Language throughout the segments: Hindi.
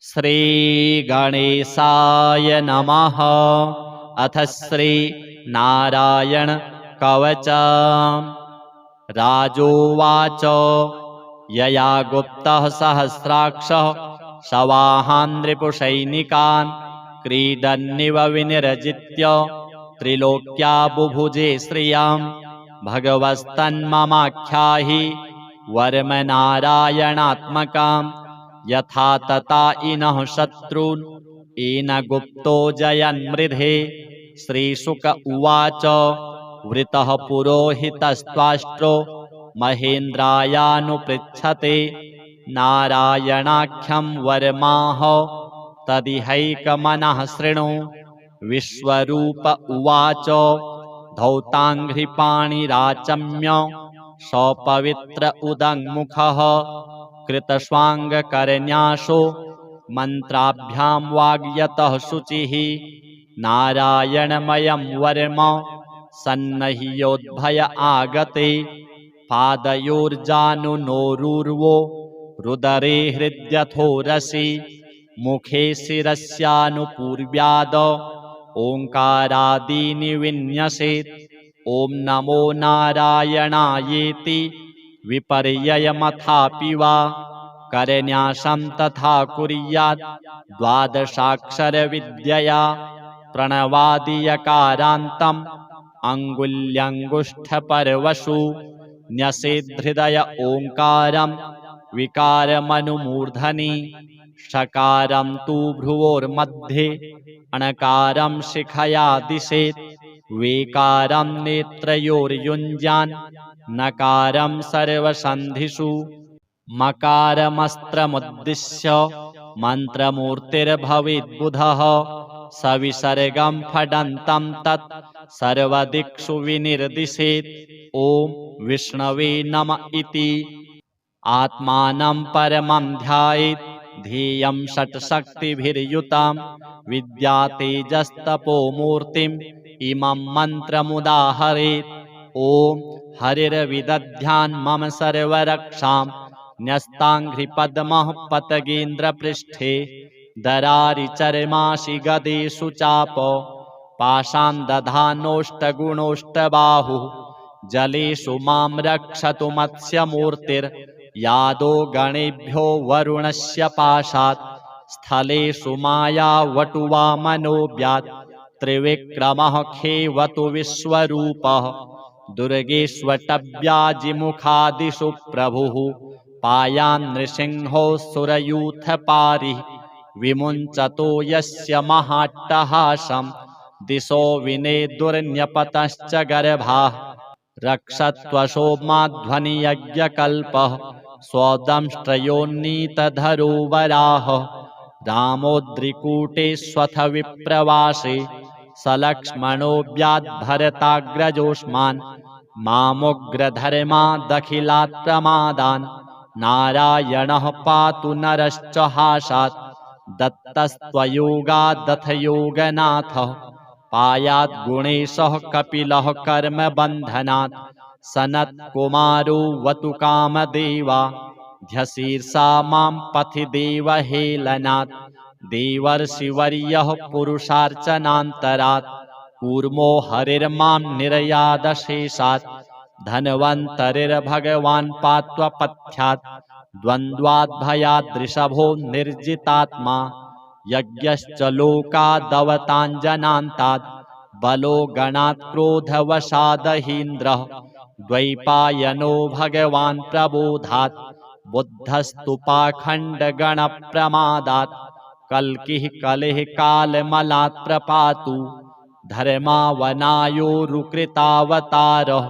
श्री गणेशाय नमः। अथ श्री नारायण कवच। राजोवाच यया गुप्तः सहस्राक्षः शवाहान् नृपुसैनिकान् क्रीडन्निव विनिर्जित्य त्रिलोक्या बुभुजे श्रियम् भगवस्तन्ममाख्याहि वर्म नारायणात्मकाम् यथा तथा इनः शत्रून् येन गुप्तो जयन्मृधे। श्रीशुक उवाच वृतः पुरोहितस्त्वाष्ट्रो महेन्द्रायानुपृच्छते नारायणाख्यं वरमाह तदिहैकमनः शृणु। विश्वरूप उवाच धौताङ्घ्रिपाणिराचम्य सपवित्र उदङ्मुखः कृतस्वाङ्गकरन्यासो मन्त्राभ्यां वाग्यतः शुचिः। नारायणमयं वर्म सन्नह्योद्भय आगते पादयोर्जानुनोरुर्वो रुदरे हृद्यथोरसि मुखे शिरस्यानुपूर्व्याद ओङ्कारादीनि विन्यसेत्। ॐ नमो नारायणायेति विपर्ययमथापि वा करन्यासं तथा कुर्यात् द्वादशाक्षरविद्यया प्रणवादियकारान्तम् अङ्गुल्यङ्गुष्ठपर्वसु न्यसेद्धृदय ओङ्कारं विकारमनुमूर्धनि षकारं तु भ्रुवोर्मध्ये अणकारं शिखया दिशेत् वेकारं नेत्रयोर्युञ्जान् नकारं सर्वसन्धिषु मकारमस्त्रमुद्दिश्य मन्त्रमूर्तिर्भवेद्बुधः सविसर्गं फडन्तं तत् सर्वदिक्षु विनिर्दिशेत्। ॐ विष्णवे नम इति आत्मानं परमं ध्यायेत् ध्येयं षट्शक्तिभिर्युतं विद्यातेजस्तपोमूर्तिम् इमं मन्त्रमुदाहरेत्। ॐ हरिर्विदध्यान् मम सर्वरक्षां न्यस्ताङ्घ्रिपद्मः पतगेन्द्रपृष्ठे दरारिचर्मासि गदेषु चाप पाशां दधानोष्टगुणोष्टबाहुः जलेषु मां रक्षतु मत्स्यमूर्तिर्यादो गणेभ्यो वरुणस्य पाशात् स्थलेषु मायावटुवामनोऽव्यात् त्रिविक्रमः खेवतु विश्वरूपः दुर्गेष्वटव्याजिमुखादिषु प्रभुः पायान् नृसिंहो सुरयूथपारिः विमुञ्चतो यस्य महाट्टहासं दिशो विनेदुर्न्यपतश्च गर्भाः रक्षत्वशोमाध्वनियज्ञकल्पः स्वदंष्ट्रयोन्नीतधरो वराहः रामोद्रिकूटेष्वथ विप्रवासे सलक्ष्मणोऽव्याद्भरताग्रजोष्मान् मामुग्रधर्मादखिलात् प्रमादान् नारायणः पातु नरश्च हासात् दत्तस्त्वयोगादथ योगनाथः पायात् गुणेशः कपिलः कर्मबन्धनात् सनत्कुमारो वतु कामदेवा ध्यशीर्षा मां पथि देवहेलनात् देवर्षिवर्यः पुरुषार्चनान्तरात् कूर्मो हरिर्मां निर्यादशेषात् धन्वन्तरिर्भगवान् पात्वपथ्यात् द्वन्द्वाद्भयाद्ऋषभो निर्जितात्मा यज्ञश्च लोकादवताञ्जनान्तात् बलो गणात् क्रोधवशादहीन्द्रः द्वैपायनो भगवान् प्रबोधात् बुद्धस्तु पाखण्डगणप्रमादात् कल्किः कलिः कालमलात् प्रपातु धर्मावनायोरुकृतावतारः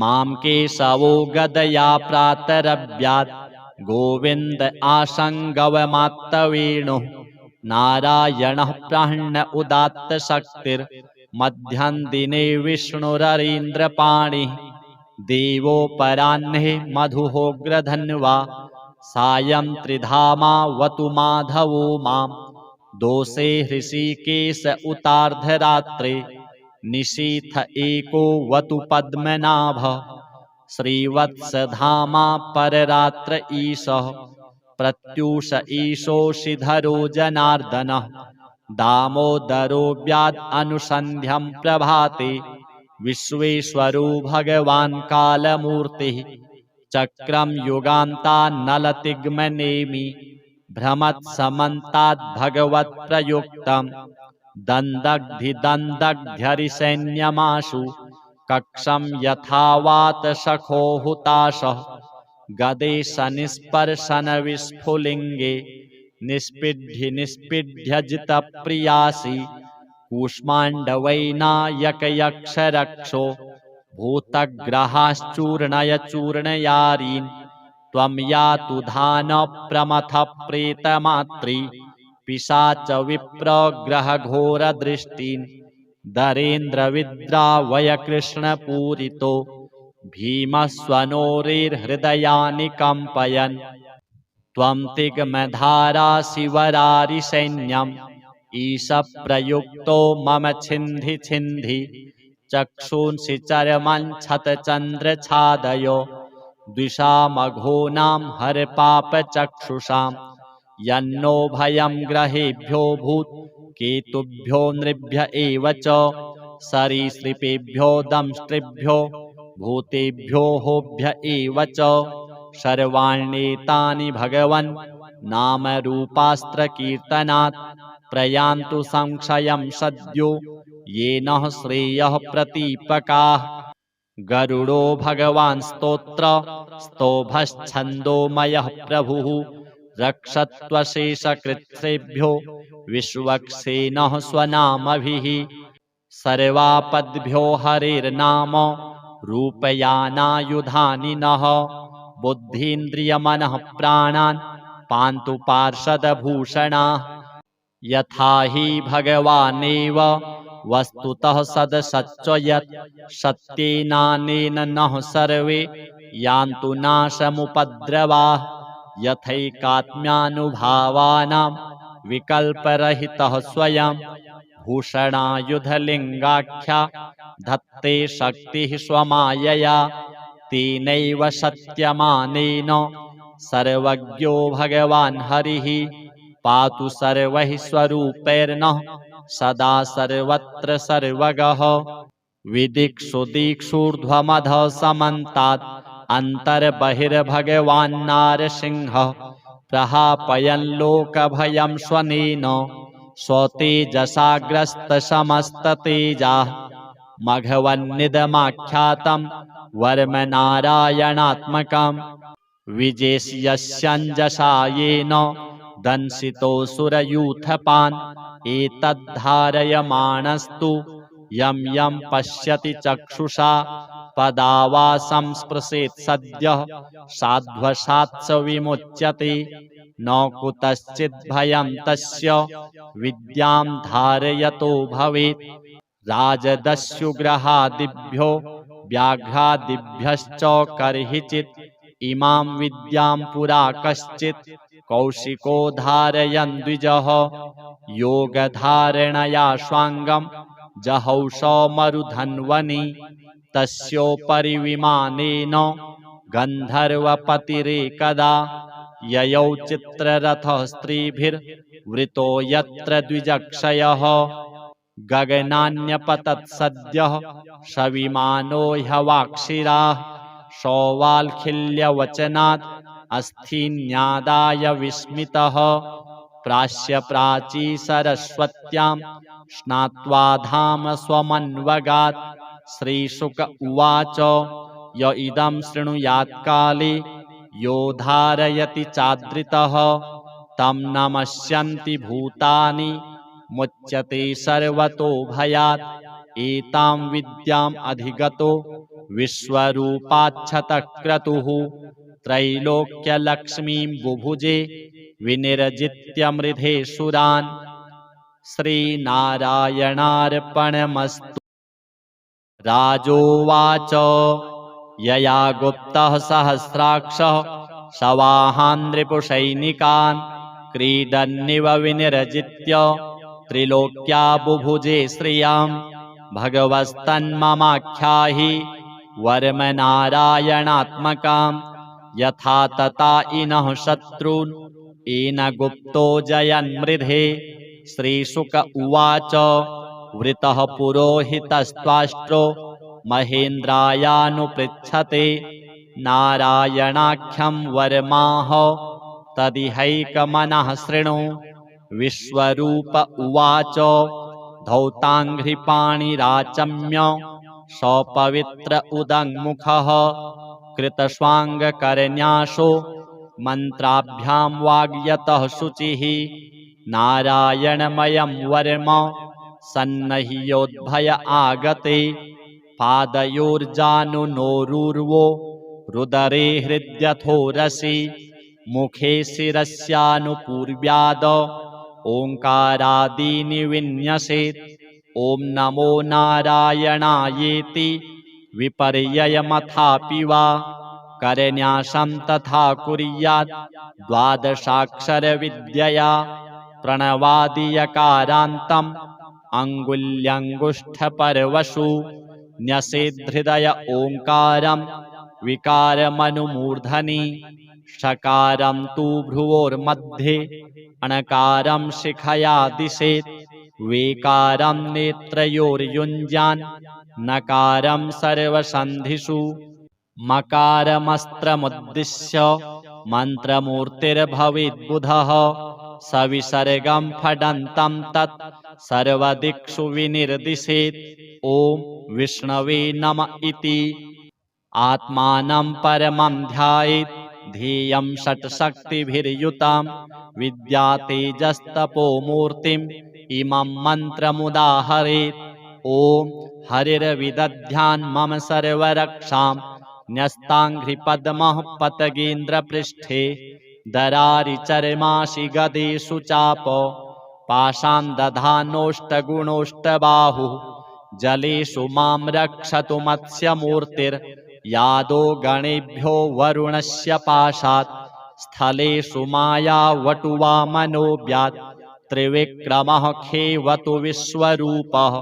मां केशवो गदया प्रातरव्यात् गोविन्द आसङ्गवमात्तवेणुः नारायणः प्राह्ण उदात्तशक्तिर्मध्यं दिने विष्णुररीन्द्रपाणिः देवोपराह्ने मधुहोग्रधन्वा सायं त्रिधामावतु माधवो मां दोषे हृषीकेश उतार्धरात्रे निशीथ एको वतु पद्मनाभः श्रीवत्सधामा पररात्र ईशः प्रत्यूष ईशोषिधरो जनार्दनः दामोदरो व्याद अनुसन्ध्यं प्रभाते विश्वेश्वरो भगवान् कालमूर्तिः चक्रं युगान्तान्नलतिग्मनेमि भ्रमत्समन्ताद् भगवत्प्रयुक्तं दन्दग्धिदन्दग्ध्यरिसैन्यमाशु कक्षं यथावातशखो हुताशः गदे सनिस्पर्शनविस्फुलिङ्गे निष्पीड्यजितप्रियासि कूष्माण्डवैनायकयक्षरक्षो भूतग्रहाश्चूर्णय चूर्णयारीन् त्वं यातु धानप्रमथः प्रेतमात्री पिशाच विप्रग्रहघोरदृष्टीन् दरेन्द्रविद्रावय कृष्णपूरितो भीमस्वनोरेर्हृदयानि कम्पयन् त्वं तिग्मधाराशिवरारिसैन्यम् ईशप्रयुक्तो मम छिन्धि छिन्धि चक्षुंसि चर्मञ्छतचन्द्रछादयो द्विषामघोनां हरपापचक्षुषां यन्नो भयं ग्रहेभ्यो भूत् केतुभ्यो नृभ्य एव च सरीसृपेभ्यो दंष्ट्रिभ्यो भूतेभ्यो होभ्य एव च सर्वाण्येतानि भगवन् नामरूपास्त्रकीर्तनात् प्रयान्तु संक्षयं सद्यो येन श्रेयः प्रतीपकाः गरुडो भगवान् स्तोत्र स्तोभश्छन्दोमयः प्रभुः रक्षत्वशेषकृत्सेभ्यो विश्वक्सेनः स्वनामभिः सर्वापद्भ्यो हरेर्नाम रूपयानायुधानि नः बुद्धीन्द्रियमनः प्राणान् पान्तु पार्षदभूषणाः यथा हि भगवानेव वस्तुतः सदसच्च यत् सत्येनानेन नः सर्वे यान्तु नाशमुपद्रवाः यथैकात्म्यानुभावानां विकल्परहितः स्वयं भूषणायुधलिङ्गाख्या धत्ते शक्तिः स्वमायया तेनैव सत्यमानेन सर्वज्ञो भगवान् हरिः पातु सर्वैः स्वरूपैर्नः सदा सर्वत्र सर्वगः विदिक्षु दिक्षूर्ध्वमधः समन्तात् अन्तर्बहिर्भगवान्नारसिंहः प्रहापयन् लोकभयं स्वनेन स्वतेजसाग्रस्तसमस्ततेजाः मघवन्निदमाख्यातं वर्मनारायणात्मकं विजेष्यस्यञ्जसा येन दंशितोऽसुरयूथपान् एतद्धारयमाणस्तु यं यं पश्यति चक्षुषा पदावा संस्पृशेत् सद्यः साध्वसात् स विमुच्यते न कुतश्चिद्भयं तस्य विद्यां धारयतो भवेत् राजदस्युग्रहादिभ्यो व्याघ्रादिभ्यश्च कर्हिचित् इमां विद्यां पुरा कश्चित् कौशिको धारयन् द्विजः योगधारणया स्वाङ्गं जहौषमरुधन्वनि तस्योपरि विमानेन गन्धर्वपतिरेकदा ययौ चित्ररथः स्त्रीभिर्वृतो यत्र द्विजक्षयः गगनान्यपतत् सद्यः सविमानो ह्यवाक्षिराः सौवाल्खिल्यवचनात् अस्थिन्यादाय विस्मितः प्राच्यप्राची सरस्वत्यां स्नात्वा धाम स्वमन्वगात् श्रीशुक उवाच य इदं शृणुयात्काले यो धारयति चादृतः तं नमस्यन्ति भूतानि मुच्यते सर्वतो भयात् एतां विद्याम् अधिगतो विश्वरूपाच्छतक्रतुः त्रैलोक्यलक्ष्मीं बुभुजे विनिर्जित्य सुरान् श्रीनारायणार्पणमस्तु। राजोवाच यया गुप्तः सहस्राक्षः सवाहान् नृपुसैनिकान् क्रीडन्निव विनिर्जित्य त्रिलोक्या बुभुजे श्रियं भगवस्तन्ममाख्याहि वर्मनारायणात्मकां यथा तथा इनः शत्रून् येन गुप्तो जयन्मृधे। श्रीशुक उवाच वृतः पुरोहितस्त्वाष्ट्रो महेन्द्रायानुपृच्छते नारायणाख्यं वरमाह तदिहैकमनः शृणु। विश्वरूप उवाच धौताङ्घ्रिपाणिराचम्य सपवित्र उदङ्मुखः कृतस्वाङ्गकरन्यासो मन्त्राभ्यां वाग्यतः शुचिः। नारायणमयं वरम सन्नह्योद्भय आगते पादयोर्जानुनोरुर्वो रुदरे हृद्यथोरसि मुखे शिरस्यानुपूर्व्याद ओङ्कारादीनि विन्यसेत्। ॐ नमो नारायणायेति विपर्ययमथापि वा करन्यासं तथा कुर्यात् द्वादशाक्षरविद्यया प्रणवादियकारान्तम् अङ्गुल्यङ्गुष्ठपर्वशु न्यसेद्धृदय ओङ्कारं विकारमनुमूर्धनि षकारं तु भ्रुवोर्मध्ये अणकारं शिखया दिशेत् वेकारं नेत्रयोर्युञ्जान् नकारं सर्वसन्धिषु मकारमस्त्रमुद्दिश्य मन्त्रमूर्तिर्भवेद्बुधः सविसर्गं फडन्तं तत् सर्वदिक्षु विनिर्दिशेत्। ॐ विष्णवे नम इति आत्मानं परमं ध्यायेत् ध्येयं षट्शक्तिभिर्युतां विद्यातेजस्तपोमूर्तिम् इमं मन्त्रमुदाहरेत्। ॐ हरिर्विदध्यान् मम सर्वरक्षां न्यस्ताङ्घ्रिपद्मः पतगेन्द्रपृष्ठे दरारिचर्मासि गदेषु चाप पाशान् दधानोष्टगुणोष्टबाहुः जलेषु मां रक्षतु मत्स्यमूर्तिर्यादो गणेभ्यो वरुणस्य पाशात् स्थलेषु मायावटुवामनोऽव्यात् त्रिविक्रमः खेवतु विश्वरूपः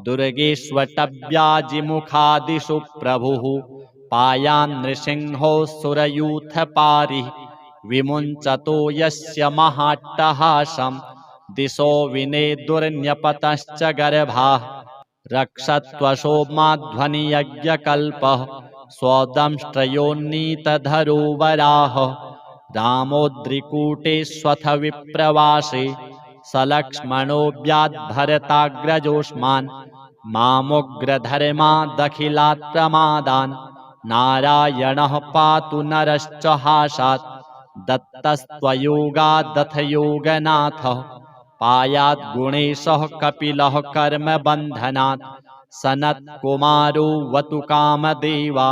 दुर्गेष्वटव्याजिमुखादिषु प्रभुः पायान् नृसिंहो सुरयूथपारिः विमुञ्चतो यस्य महाट्टहासं दिशो विनेदुर्न्यपतश्च गर्भाः रक्षत्वशोमाध्वनियज्ञकल्पः स्वदंष्ट्रयोन्नीतधरो वराह रामोद्रिकूटेष्वथ विप्रवासे सलक्ष्मणोऽव्याद्भरताग्रजोऽस्मान् मामुग्रधर्मादखिलात् प्रमादान् नारायणः पातु नरश्च हासात् दत्तस्त्वयोगादथ योगनाथः पायात् गुणेशः कपिलः कर्मबन्धनात् सनत्कुमारो वतु कामदेवा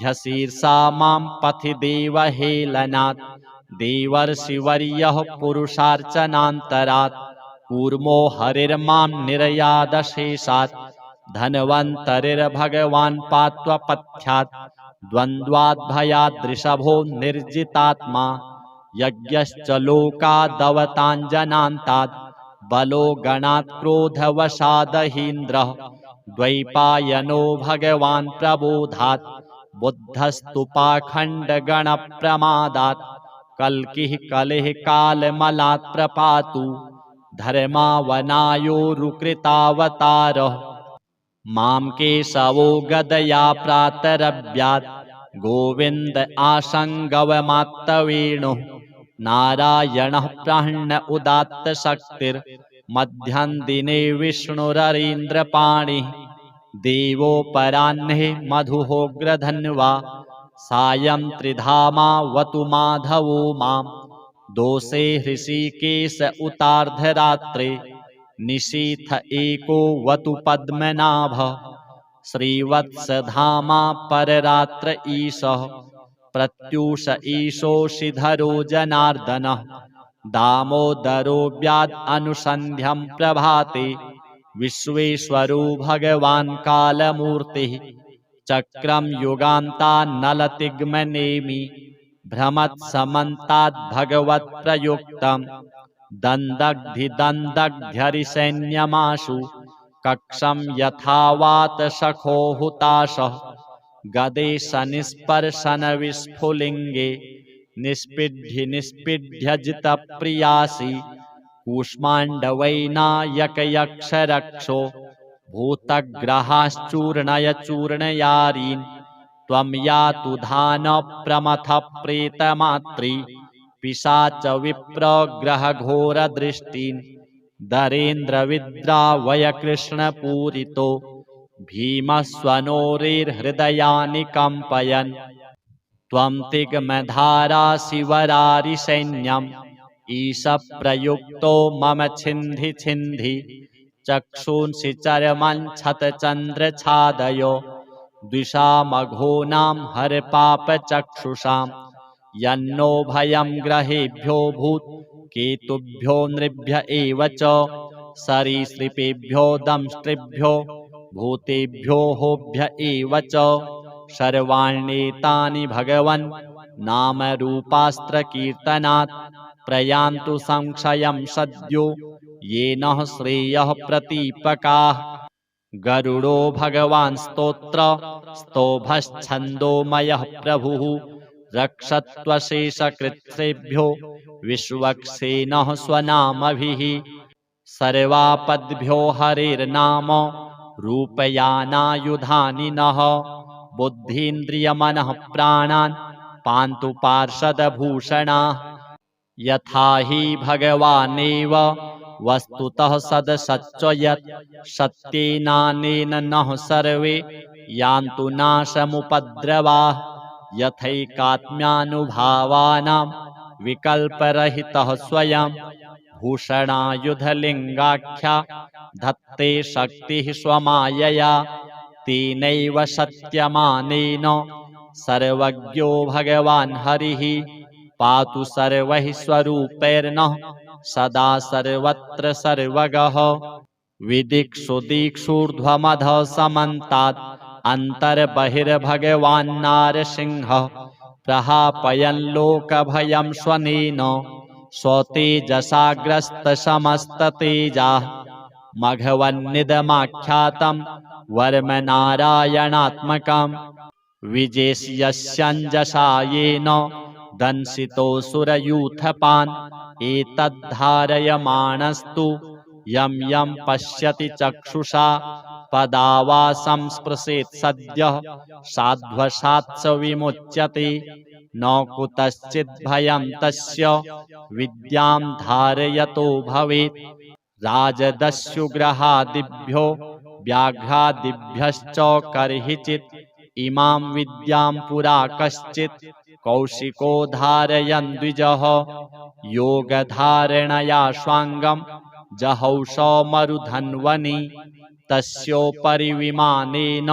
ध्यशीर्षा मां पथि देवहेलनात् देवर्षिवर्यः पुरुषार्चनान्तरात् कूर्मो हरिर्मां निर्यादशेषात् धन्वन्तरिर्भगवान् पात्वपथ्यात् द्वन्द्वाद्भयाद्ऋषभो निर्जितात्मा यज्ञश्च लोकादवताञ्जनान्तात् बलो गणात् क्रोधवशादहीन्द्रः द्वैपायनो भगवान् प्रबोधात् बुद्धस्तु पाखण्डगणप्रमादात् कल्किः कलिः कालमलात् प्रपातु धर्मावनायोरुकृतावतारः मां केशवो गदया प्रातरव्यात् गोविन्द आसङ्गवमात्तवेणुः नारायणः प्राह्ण उदात्तशक्तिर्मध्यं दिने विष्णुररीन्द्रपाणिः देवोपराह्ने मधुहोग्रधन्वा सायं त्रिधामावतु माधवो मां दोषे हृषीकेश उतार्धरात्रे निशीथ एको वतु पद्मनाभः श्रीवत्सधामा पररात्र ईशः प्रत्यूष ईशोषिधरो जनार्दनः दामोदरो व्याद् अनुसन्ध्यं प्रभाते विश्वेश्वरो भगवान् कालमूर्तिः चक्रं युगान्तान्नलतिग्मनेमि भ्रमत्समन्ताद् भगवत्प्रयुक्तम् दन्दग्धिदन्दग्ध्यरिसैन्यमाशु कक्षं यथावातसखो हुताशः गदे शनिस्पर्शनविस्फुलिङ्गे निष्पीड्य निष्पीड्यजितप्रियासि कूष्माण्डवैनायकयक्षरक्षो भूतग्रहाश्चूर्णय चूर्णयारीन् त्वं यातु धानप्रमथ प्रेतमात्री पिशाच विप्रग्रहघोरदृष्टीन् दरेन्द्रविद्रावय कृष्णपूरितो भीमस्वनोरेर्हृदयानि कम्पयन् त्वं तिग्मधारासि वरारिसैन्यम् ईश प्रयुक्तो मम छिन्धि छिन्धि चक्षुंसि चर्मञ्छतचन्द्रछादयो द्विषामघोनां हरपापचक्षुषां यन्नो भयं ग्रहेभ्यो भूत् केतुभ्यो नृभ्य एव च सरीसृपेभ्यो दंष्ट्रिभ्यो भूतेभ्यो होभ्य एव च सर्वाण्येतानि भगवन् नामरूपास्त्रकीर्तनात् प्रयान्तु संक्षयं सद्यो येन श्रेयः प्रतीपकाः गरुडो भगवान् स्तोत्र स्तोभश्छन्दोमयः प्रभुः रक्षत्वशेषकृत्सेभ्यो विश्वक्सेनः स्वनामभिः सर्वापद्भ्यो हरेर्नाम रूपयानायुधानि नः बुद्धीन्द्रियमनः प्राणान् पान्तु पार्षदभूषणाः यथा हि भगवानेव वस्तुतः सदसच्च यत् सत्येनानेन नः सर्वे यान्तु नाशमुपद्रवाः यथैकात्म्यानुभावानां विकल्परहितः स्वयं भूषणायुधलिङ्गाख्या धत्ते शक्तिः स्वमायया तेनैव सत्यमानेन सर्वज्ञो भगवान् हरिः पातु सर्वैः स्वरूपैर्नः सदा सर्वत्र सर्वगः विदिक्षु दीक्षूर्ध्वमधः समन्तात् अन्तर्बहिर्भगवान्नारसिंहः प्रहापयन् लोकभयं स्वनेन स्वतेजसाग्रस्तसमस्ततेजाः मघवन्निदमाख्यातं वर्मनारायणात्मकं विजेष्यस्यञ्जसा येन दंशितोऽसुरयूथपान् एतद्धारयमाणस्तु यं यं पश्यति चक्षुषा पदा वा संस्पृशेत् सद्यः साध्वसात् स विमुच्यते न कुतश्चिद्भयं तस्य विद्यां धारयतो भवेत् राजदस्युग्रहादिभ्यो व्याघ्रादिभ्यश्च कर्हिचित् इमां विद्यां पुरा कश्चित् कौशिको धारयन् द्विजः योगधारणया स्वाङ्गं जहौषमरुधन्वनि तस्योपरि विमानेन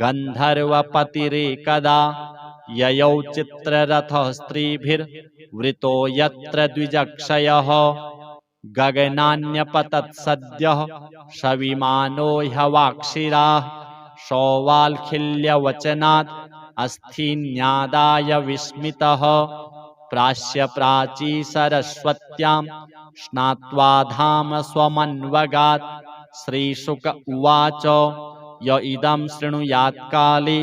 गन्धर्वपतिरेकदा ययौ चित्ररथः स्त्रीभिर्वृतो यत्र द्विजक्षयः गगनान्यपतत् सद्यः सविमानो ह्यवाक्षिराः सौवाल्खिल्यवचनात् अस्थिन्यादाय विस्मितः प्राच्य सरस्वत्यां स्नात्वा धाम स्वमन्वगात् श्रीशुक उवाच य इदं शृणुयात्काले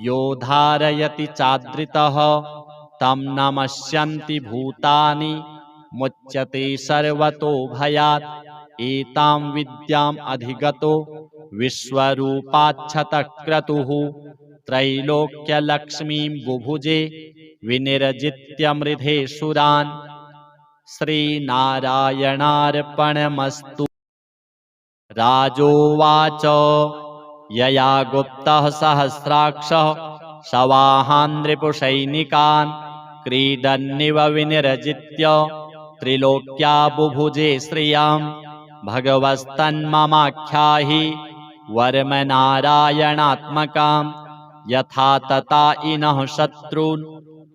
यो धारयति चादृतः तं नमस्यन्ति भूतानि मुच्यते सर्वतो भयात् एतां विद्याम् अधिगतो विश्वरूपाच्छतक्रतुः त्रैलोक्यलक्ष्मीं बुभुजे विनिर्जित्य मृधे सुरान् श्रीनारायणार्पणमस्तु। राजोवाच यया गुप्तः सहस्राक्षः सवाहान् रिपुसैनिकान् क्रीडन्निव विनिर्जित्य त्रिलोक्या बुभुजे श्रियं भगवस्तन्ममाख्याहि वर्मनारायणात्मकां यथा तथा इनः शत्रून्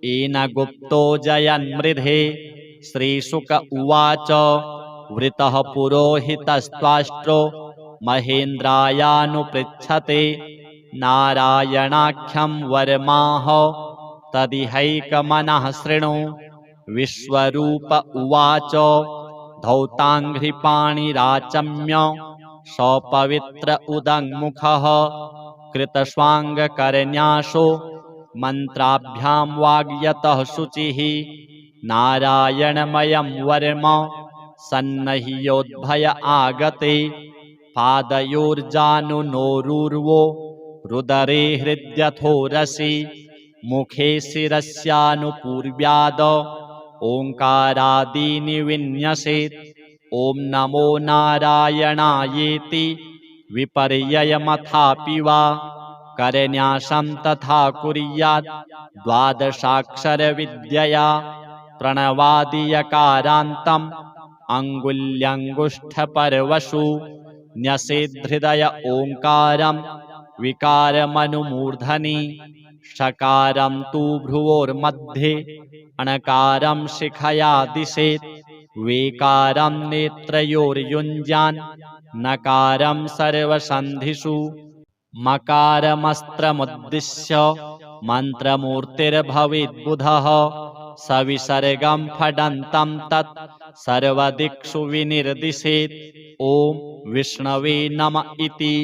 येन गुप्तो जयन्मृधे। श्रीशुक उवाच वृतः पुरोहितस्त्वाष्ट्रो महेन्द्रायानुपृच्छते नारायणाख्यं वर्माह तदिहैकमनः शृणु। विश्वरूप उवाच धौताङ्घ्रिपाणिराचम्य सपवित्र उदङ्मुखः कृतस्वाङ्गकरन्यासो मन्त्राभ्यां वाग्यतः शुचिः नारायणमयं वर्म सन्नह्योद्भय आगते पादयोर्जानुनोरुर्वो रुदरे हृद्यथोरसि मुखे शिरस्यानुपूर्व्याद ओङ्कारादीनि विन्यसेत् ॐ नमो नारायणायेति विपर्ययमथापि वा करन्यासं तथा कुर्यात् द्वादशाक्षरविद्यया प्रणवादियकारान्तम् अङ्गुल्यङ्गुष्ठपर्वशु न्यसेद्धृदय ओङ्कारं विकारमनुमूर्धनि षकारं तु भ्रुवोर्मध्ये अणकारं शिखया दिशेत् वेकारं नेत्रयोर्युञ्जान् नकारं सर्वसन्धिषु मकारमस्त्रमुद्दिश्य मन्त्रमूर्तिर्भवेद्बुधः सविसर्गं फडन्तं तत् सर्वदिक्षु विनिर्दिशेत् ॐ विष्णवे नम इति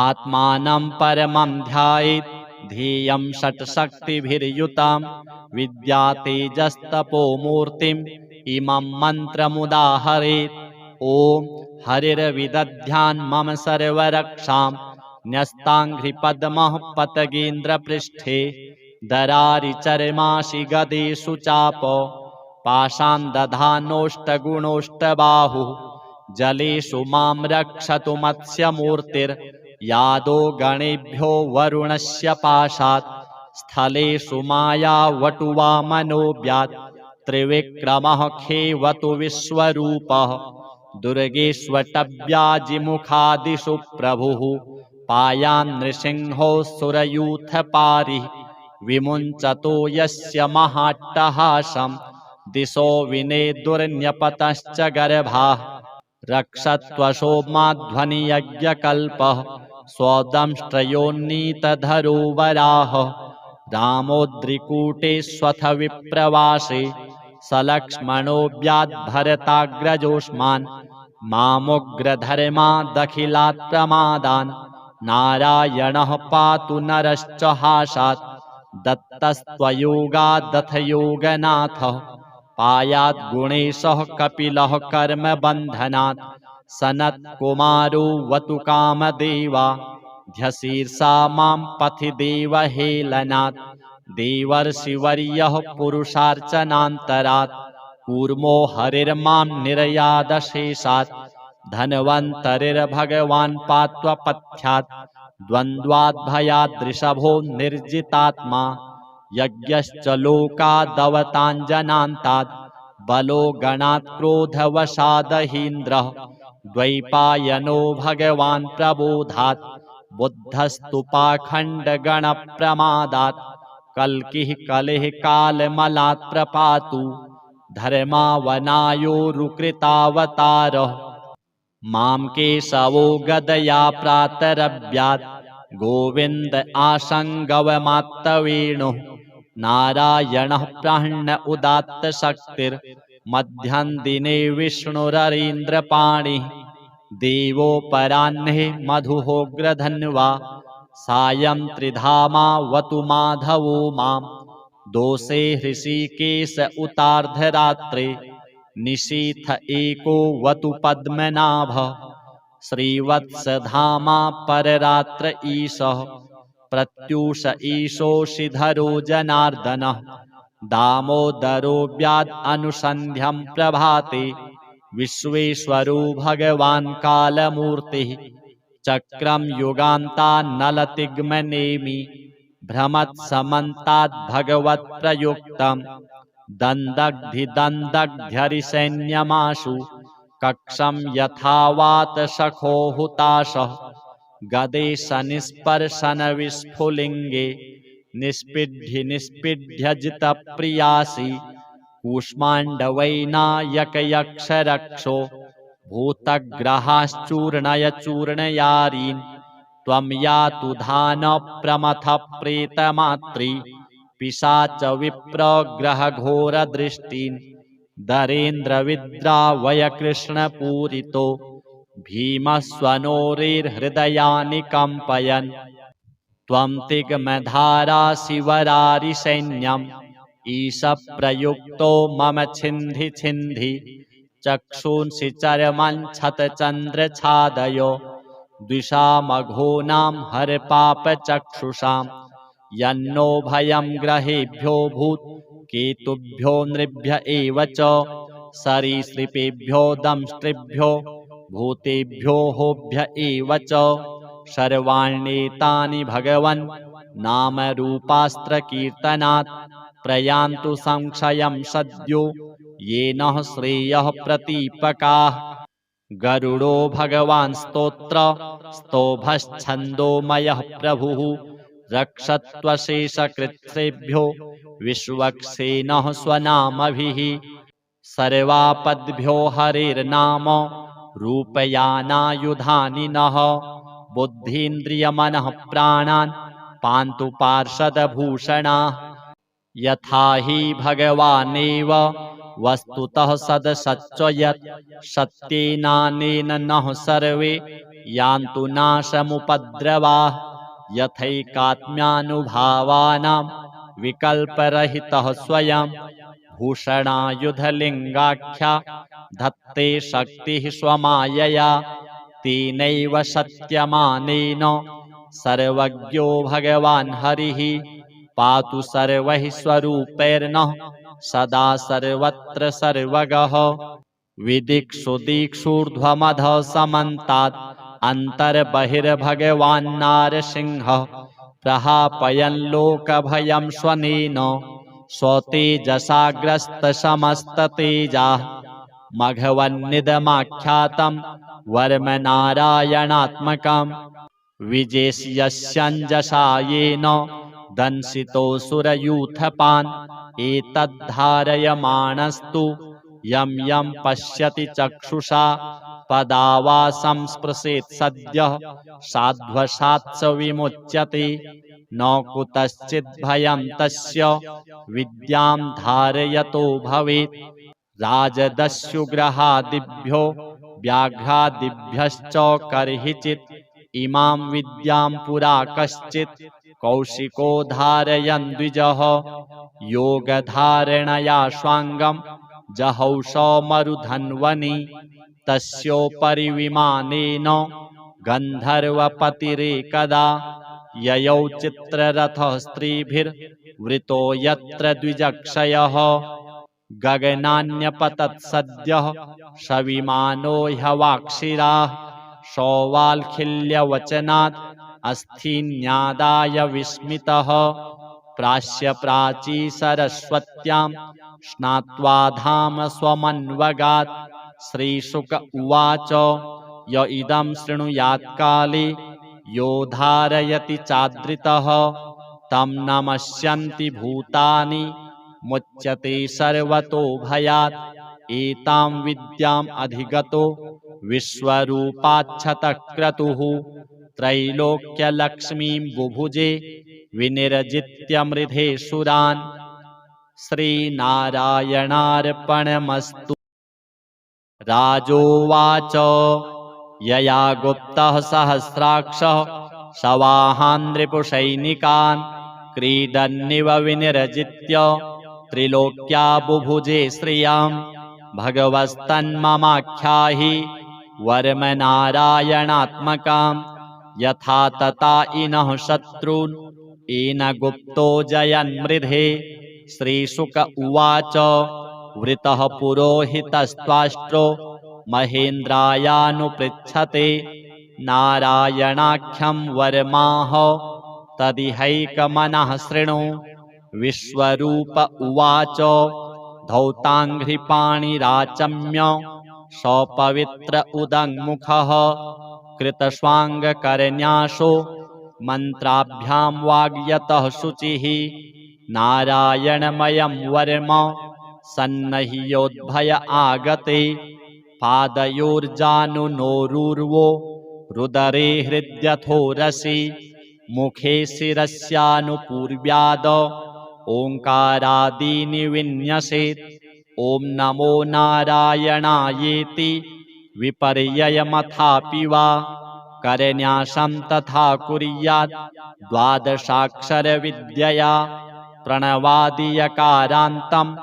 आत्मानं परमं ध्यायेत् ध्येयं षट्शक्तिभिर्युतां विद्यातेजस्तपोमूर्तिम् इमं मन्त्रमुदाहरेत् ॐ हरिर्विदध्यान् मम सर्वरक्षां न्यस्ताङ्घ्रिपद्मः पतगेन्द्रपृष्ठे दरारिचर्माशि गदेषु चाप पाशां दधानोष्टगुणोष्टबाहुः जलेषु मां रक्षतु मत्स्यमूर्तिर्यादो गणेभ्यो वरुणस्य पाशात् स्थलेषु मायावटुवामनोऽव्यात् त्रिविक्रमः खेवतु विश्वरूपः दुर्गेष्वटव्याजिमुखादिषु प्रभुः पायान् नृसिंहो सुरयूथपारिः विमुञ्चतो यस्य महाट्टहासं दिशो विनेदुर्न्यपतश्च गर्भाः रक्षत्वशोमाध्वनियज्ञकल्पः स्वदंष्ट्रयोन्नीतधरो वराहः रामोद्रिकूटेष्वथ विप्रवासे सलक्ष्मणोऽव्याद्भरताग्रजोष्मान् मामुग्रधर्मादखिलात् प्रमादान् नारायणः पातु नरश्च हासात् दत्तस्त्वयोगादथ योगनाथः पायात् गुणेशः कपिलः कर्मबन्धनात् सनत्कुमारो वतु कामदेवा ध्यशीर्षा मां पथि देवहेलनात् देवर्षिवर्यः पुरुषार्चनान्तरात् कूर्मो हरिर्मां निर्यादशेषात् धन्वन्तरिर्भगवान् पात्वपथ्यात् द्वन्द्वाद्भयाद्ऋषभो निर्जितात्मा यज्ञश्च लोकादवताञ्जनान्तात् बलो गणात् क्रोधवशादहीन्द्रः द्वैपायनो भगवान् प्रबोधात् बुद्धस्तु पाखण्डगणप्रमादात् कल्किः कलिः कालमलात् प्रपातु धर्मावनायोरुकृतावतारः मां केशवो गदया प्रातरव्यात् गोविन्द आसङ्गवमात्तवेणुः नारायणः प्राह्ण उदात्तशक्तिर्मध्यं दिने विष्णुररीन्द्रपाणिः देवोपराह्ने मधुहोग्रधन्वा सायं त्रिधामावतु माधवो मां दोषे हृषीकेश उतार्धरात्रे निशीथ एको वतु पद्मनाभः श्रीवत्सधामा पररात्र ईशः प्रत्यूष ईशोषिधरो जनार्दनः दामोदरो व्याद् अनुसन्ध्यं प्रभाते विश्वेश्वरो भगवान् कालमूर्तिः चक्रं युगान्तान्नलतिग्मनेमि भ्रमत्समन्ताद् भगवत्प्रयुक्तं दन्दग्धिदन्दग्ध्यरिसैन्यमाशु कक्षं यथावात सखो हुताशः गदेशनिस्पर्शनविस्फुलिङ्गे निष्पीड्य कूष्माण्डवैनायकयक्षरक्षो भूतग्रहाश्चूर्णय चूर्णयारीन् त्वं यातु धानप्रमथप्रेतमात्री पिशाच विप्रग्रहघोरदृष्टीन् दरेन्द्रविद्रावय कृष्णपूरितो भीमस्वनोरेर्हृदयानि कम्पयन् त्वं तिग्मधारासि वरारिसैन्यम् ईश प्रयुक्तो मम छिन्धि छिन्धि चक्षुंसि चर्मञ्छतचन्द्रछादयो द्विषामघोनां हरपापचक्षुषां यन्नो भयं ग्रहेभ्यो भूत् केतुभ्यो नृभ्य एव च सरीसृपेभ्यो दंष्ट्रिभ्यो भूतेभ्यो होभ्य एव च सर्वाण्येतानि भगवन् नामरूपास्त्रकीर्तनात् प्रयान्तु संक्षयं सद्यो येन श्रेयः प्रतीपकाः। गरुडो भगवान् स्तोत्र स्तोभश्छन्दोमयः प्रभुः रक्षत्वशेषकृत्सेभ्यो विश्वक्सेनः स्वनामभिः सर्वापद्भ्यो हरेर्नाम रूपयानायुधानि नः बुद्धीन्द्रियमनः प्राणान् पान्तु पार्षदभूषणाः। यथा हि भगवानेव वस्तुतः सदसच्च यत् सत्येनानेन नः सर्वे यान्तु नाशमुपद्रवाः यथैकात्म्यानुभावानां विकल्परहितः स्वयं भूषणायुधलिङ्गाख्या धत्ते शक्तिः स्वमायया तेनैव सत्यमानेन सर्वज्ञो भगवान् हरिः पातु सर्वैः स्वरूपैर्नः सदा सर्वत्र सर्वगः। विदिक्षु दिक्षूर्ध्वमधः समन्तात् अन्तर्बहिर्भगवान्नारसिंहः प्रहापयन् लोकभयं स्वनेन स्वतेजसाग्रस्तसमस्ततेजाः मघवन्निदमाख्यातं वर्मनारायणात्मकं विजेष्यस्यञ्जसा येन दंशितोऽसुरयूथपान् एतद्धारयमाणस्तु यं यं पश्यति चक्षुषा पदा संस्पृशेत् सद्यः साध्वसात् स विमुच्यते न कुतश्चित् भयं तस्य विद्यां धारयतो भवेत्। राजदस्युग्रहादिभ्यो व्याघ्रादिभ्यश्च कर्हिचित् इमां विद्यां पुरा कश्चित् कौशिको धारयन् द्विजः योगधारणया स्वाङ्गं जहौषमरुधन्वनि तस्योपरि विमानेन गन्धर्वपतिरेकदा ययौ चित्ररथः स्त्रीभिर्वृतो यत्र द्विजक्षयः गगनान्यपतत् सद्यः सविमानो ह्यवाक्षिराः सौवाल्खिल्यवचनात् अस्थिन्यादाय विस्मितः प्राच्य प्राची सरस्वत्यां स्नात्वा धाम स्वमन्वगात्। श्रीशुक उवाच य इदं शृणुयात् काले यो धारयति चादृतः तं नमस्यन्ति भूतानि मुच्यते सर्वतो भयात्। एतां विद्याम् अधिगतो विश्वरूपाच्छतक्रतुः त्रैलोक्यलक्ष्मीं बुभुजे विनिर्जित्य मृधेशुरान्। श्रीनारायणार्पणमस्तु। राजोवाच यया गुप्तः सहस्राक्षः सवाहान् नृपुसैनिकान् क्रीडन्निव विनिर्जित्य त्रिलोक्या बुभुजे श्रियं भगवस्तन्ममाख्याहि वर्मनारायणात्मकां यथा तथा इनः शत्रून् येन गुप्तो जयन्मृधे। श्रीशुक उवाच वृतः पुरोहितस्त्वाष्ट्रो महेन्द्रायानुपृच्छते नारायणाख्यं वर्माह तदिहैकमनः शृणु। विश्वरूप उवाच धौताङ्घ्रिपाणिराचम्य सपवित्र उदङ्मुखः कृतस्वाङ्गकर्ण्याशो मन्त्राभ्यां वाग्यतः शुचिः नारायणमयं वर्म सन्नह्योद्भय आगते पादयोर्जानुनोरुर्वो रुदरे हृद्यथोरसि मुखे शिरस्यानुपूर्व्याद ओङ्कारादीनि विन्यसेत्। ॐ नमो नारायणायेति विपर्ययमथापि वा करन्यासं तथा कुर्यात् द्वादशाक्षरविद्यया प्रणवादियकारान्तम्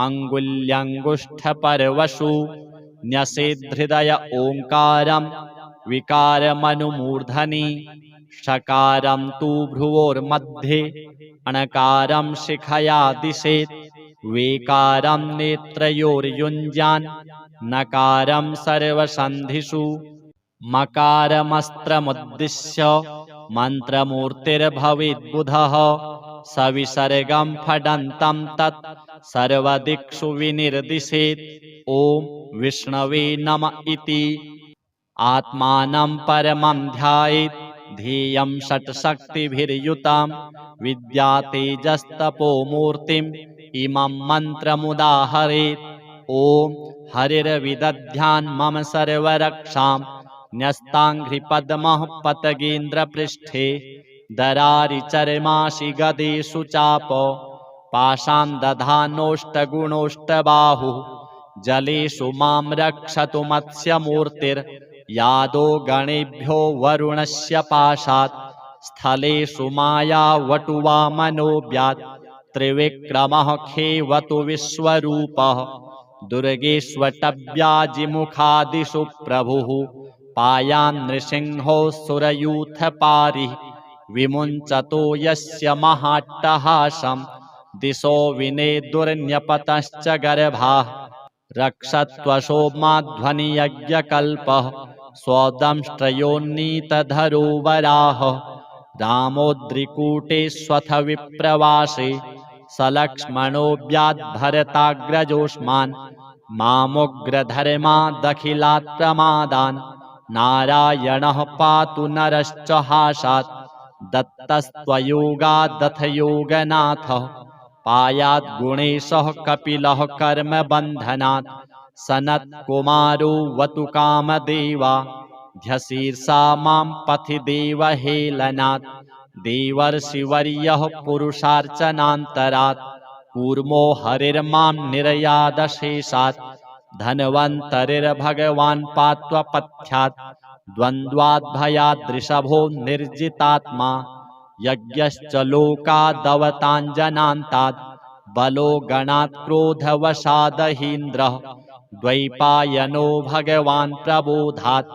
अङ्गुल्यङ्गुष्ठपर्वशु न्यसेद्धृदय ओङ्कारं विकारमनुमूर्धनि षकारं तु भ्रुवोर्मध्ये अणकारं शिखया दिशेत् वेकारं नेत्रयोर्युञ्जान् नकारं सर्वसन्धिषु मकारमस्त्रमुद्दिश्य मन्त्रमूर्तिर्भवेद्बुधः सविसर्गं फडन्तं तत् सर्वदिक्षु विनिर्दिशेत् ॐ विष्णवे नम इति आत्मानं परमं ध्यायेत् ध्येयं षट्शक्तिभिर्युतां विद्यातेजस्तपोमूर्तिम् इमं मन्त्रमुदाहरेत् ॐ हरिर्विदध्यान् मम सर्वरक्षां न्यस्ताङ्घ्रिपद्मः पतगेन्द्रपृष्ठे दरारिचर्माशि गदेषु चाप पाशां दधानोष्टगुणोष्टबाहुः जलेषु मां रक्षतु मत्स्यमूर्तिर्यादो गणेभ्यो वरुणस्य पाशात् स्थलेषु मायावटुवामनोऽव्यात् त्रिविक्रमः खेवतु विश्वरूपः दुर्गेष्वटव्याजिमुखादिषु प्रभुः पायान् नृसिंहो सुरयूथपारिः विमुञ्चतो यस्य महाट्टहासं दिशो विनेदुर्न्यपतश्च गर्भाः रक्षत्वशोमाध्वनियज्ञकल्पः स्वदंष्ट्रयोन्नीतधरो वराहः रामोद्रिकूटेष्वथ विप्रवासे सलक्ष्मणोऽव्याद्भरताग्रजोष्मान् मामुग्रधर्मादखिलात् प्रमादान् नारायणः पातु नरश्च हासात् दत्तस्त्वयोगादथ योगनाथः पायात् गुणेशः कपिलः कर्मबन्धनात् सनत्कुमारो वतु कामदेवा ध्यशीर्षा मां पथि देवहेलनात् देवर्षिवर्यः पुरुषार्चनान्तरात् कूर्मो हरिर्मां निर्यादशेषात् धन्वन्तरिर्भगवान् पात्वपथ्यात् द्वन्द्वाद्भयाद्ऋषभो निर्जितात्मा यज्ञश्च लोकादवताञ्जनान्तात् बलो गणात् क्रोधवशादहीन्द्रः द्वैपायनो भगवान् प्रबोधात्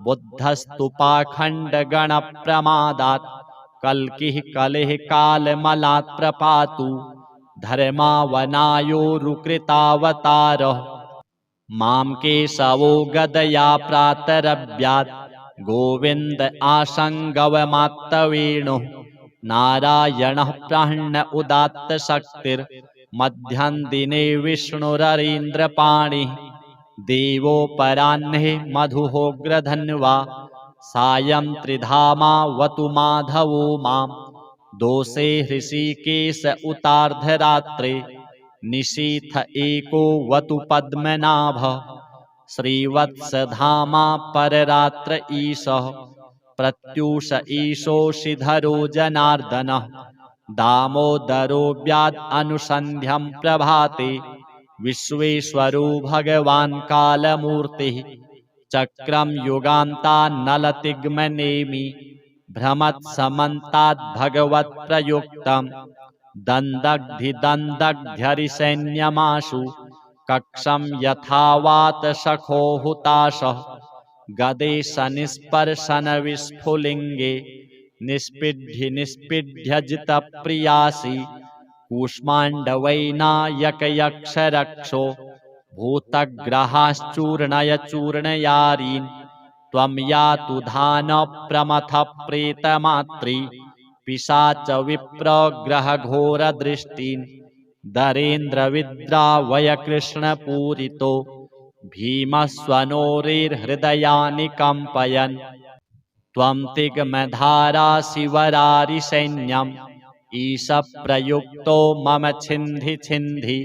बुद्धस्तु पाखण्डगणप्रमादात् कल्किः कलिः कालमलात् प्रपातु धर्मावनायोरुकृतावतारः मां केशवो गदया प्रातरव्यात् गोविन्द आसङ्गवमात्तवेणुः नारायणः प्राह्ण उदात्तशक्तिर्मध्यं दिने विष्णुररीन्द्रपाणिः देवोपराह्ने मधुहोग्रधन्वा सायं त्रिधामावतु माधवो मां दोषे हृषीकेश उतार्धरात्रे निशीथ एको वतु पद्मनाभः श्रीवत्सधामा पररात्र ईशः प्रत्यूष ईशोषिधरो जनार्दनः दामोदरो व्याद् अनुसन्ध्यं प्रभाते विश्वेश्वरो भगवान् कालमूर्तिः चक्रं युगान्तान्नलतिग्मनेमि भ्रमत्समन्ताद् भगवत्प्रयुक्तं दन्दग्धिदन्दग्ध्यरिसैन्यमाशु कक्षं यथावात सखो हुताशः गदे सनिस्पर्शनविस्फुलिङ्गे निष्पीड्यजितप्रियासि कूष्माण्डवैनायकयक्षरक्षो भूतग्रहाश्चूर्णय चूर्णयारीन् त्वं यातु धानप्रमथः प्रेतमात्री पिशाच विप्रग्रहघोरदृष्टीन् दरेन्द्रविद्रावय कृष्णपूरितो भीमस्वनोरेर्हृदयानि कम्पयन् त्वं तिग्मधाराशिवरारिसैन्यम् ईशप्रयुक्तो मम छिन्धि छिन्धि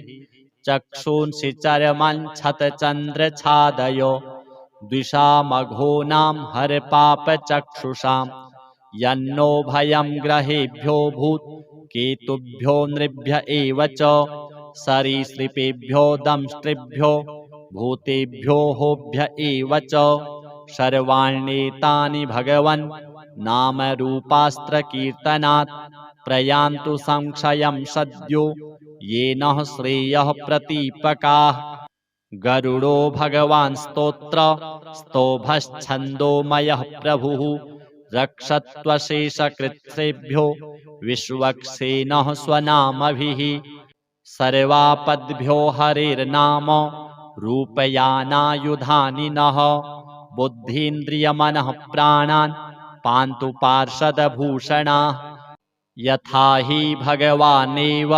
चक्षुंसि चर्मञ्छतचन्द्रछादयो द्विषामघोनां हरपापचक्षुषां यन्नो भयं ग्रहेभ्यो भूत् केतुभ्यो नृभ्य एव च सरीसृपेभ्यो दंष्ट्रिभ्यो भूतेभ्यो होभ्य एव च सर्वाण्येतानि भगवन् नामरूपास्त्रकीर्तनात् प्रयान्तु संक्षयं सद्यो येन श्रेयः प्रतीपकाः। गरुडो भगवान् स्तोत्र स्तोभश्छन्दोमयः प्रभुः रक्षत्वशेषकृत्सेभ्यो विश्वक्सेनः स्वनामभिः। सर्वापद्भ्यो हरेर्नाम रूपयानायुधानि नः बुद्धीन्द्रियमनः प्राणान् पान्तु पार्षदभूषणाः। यथा हि भगवानेव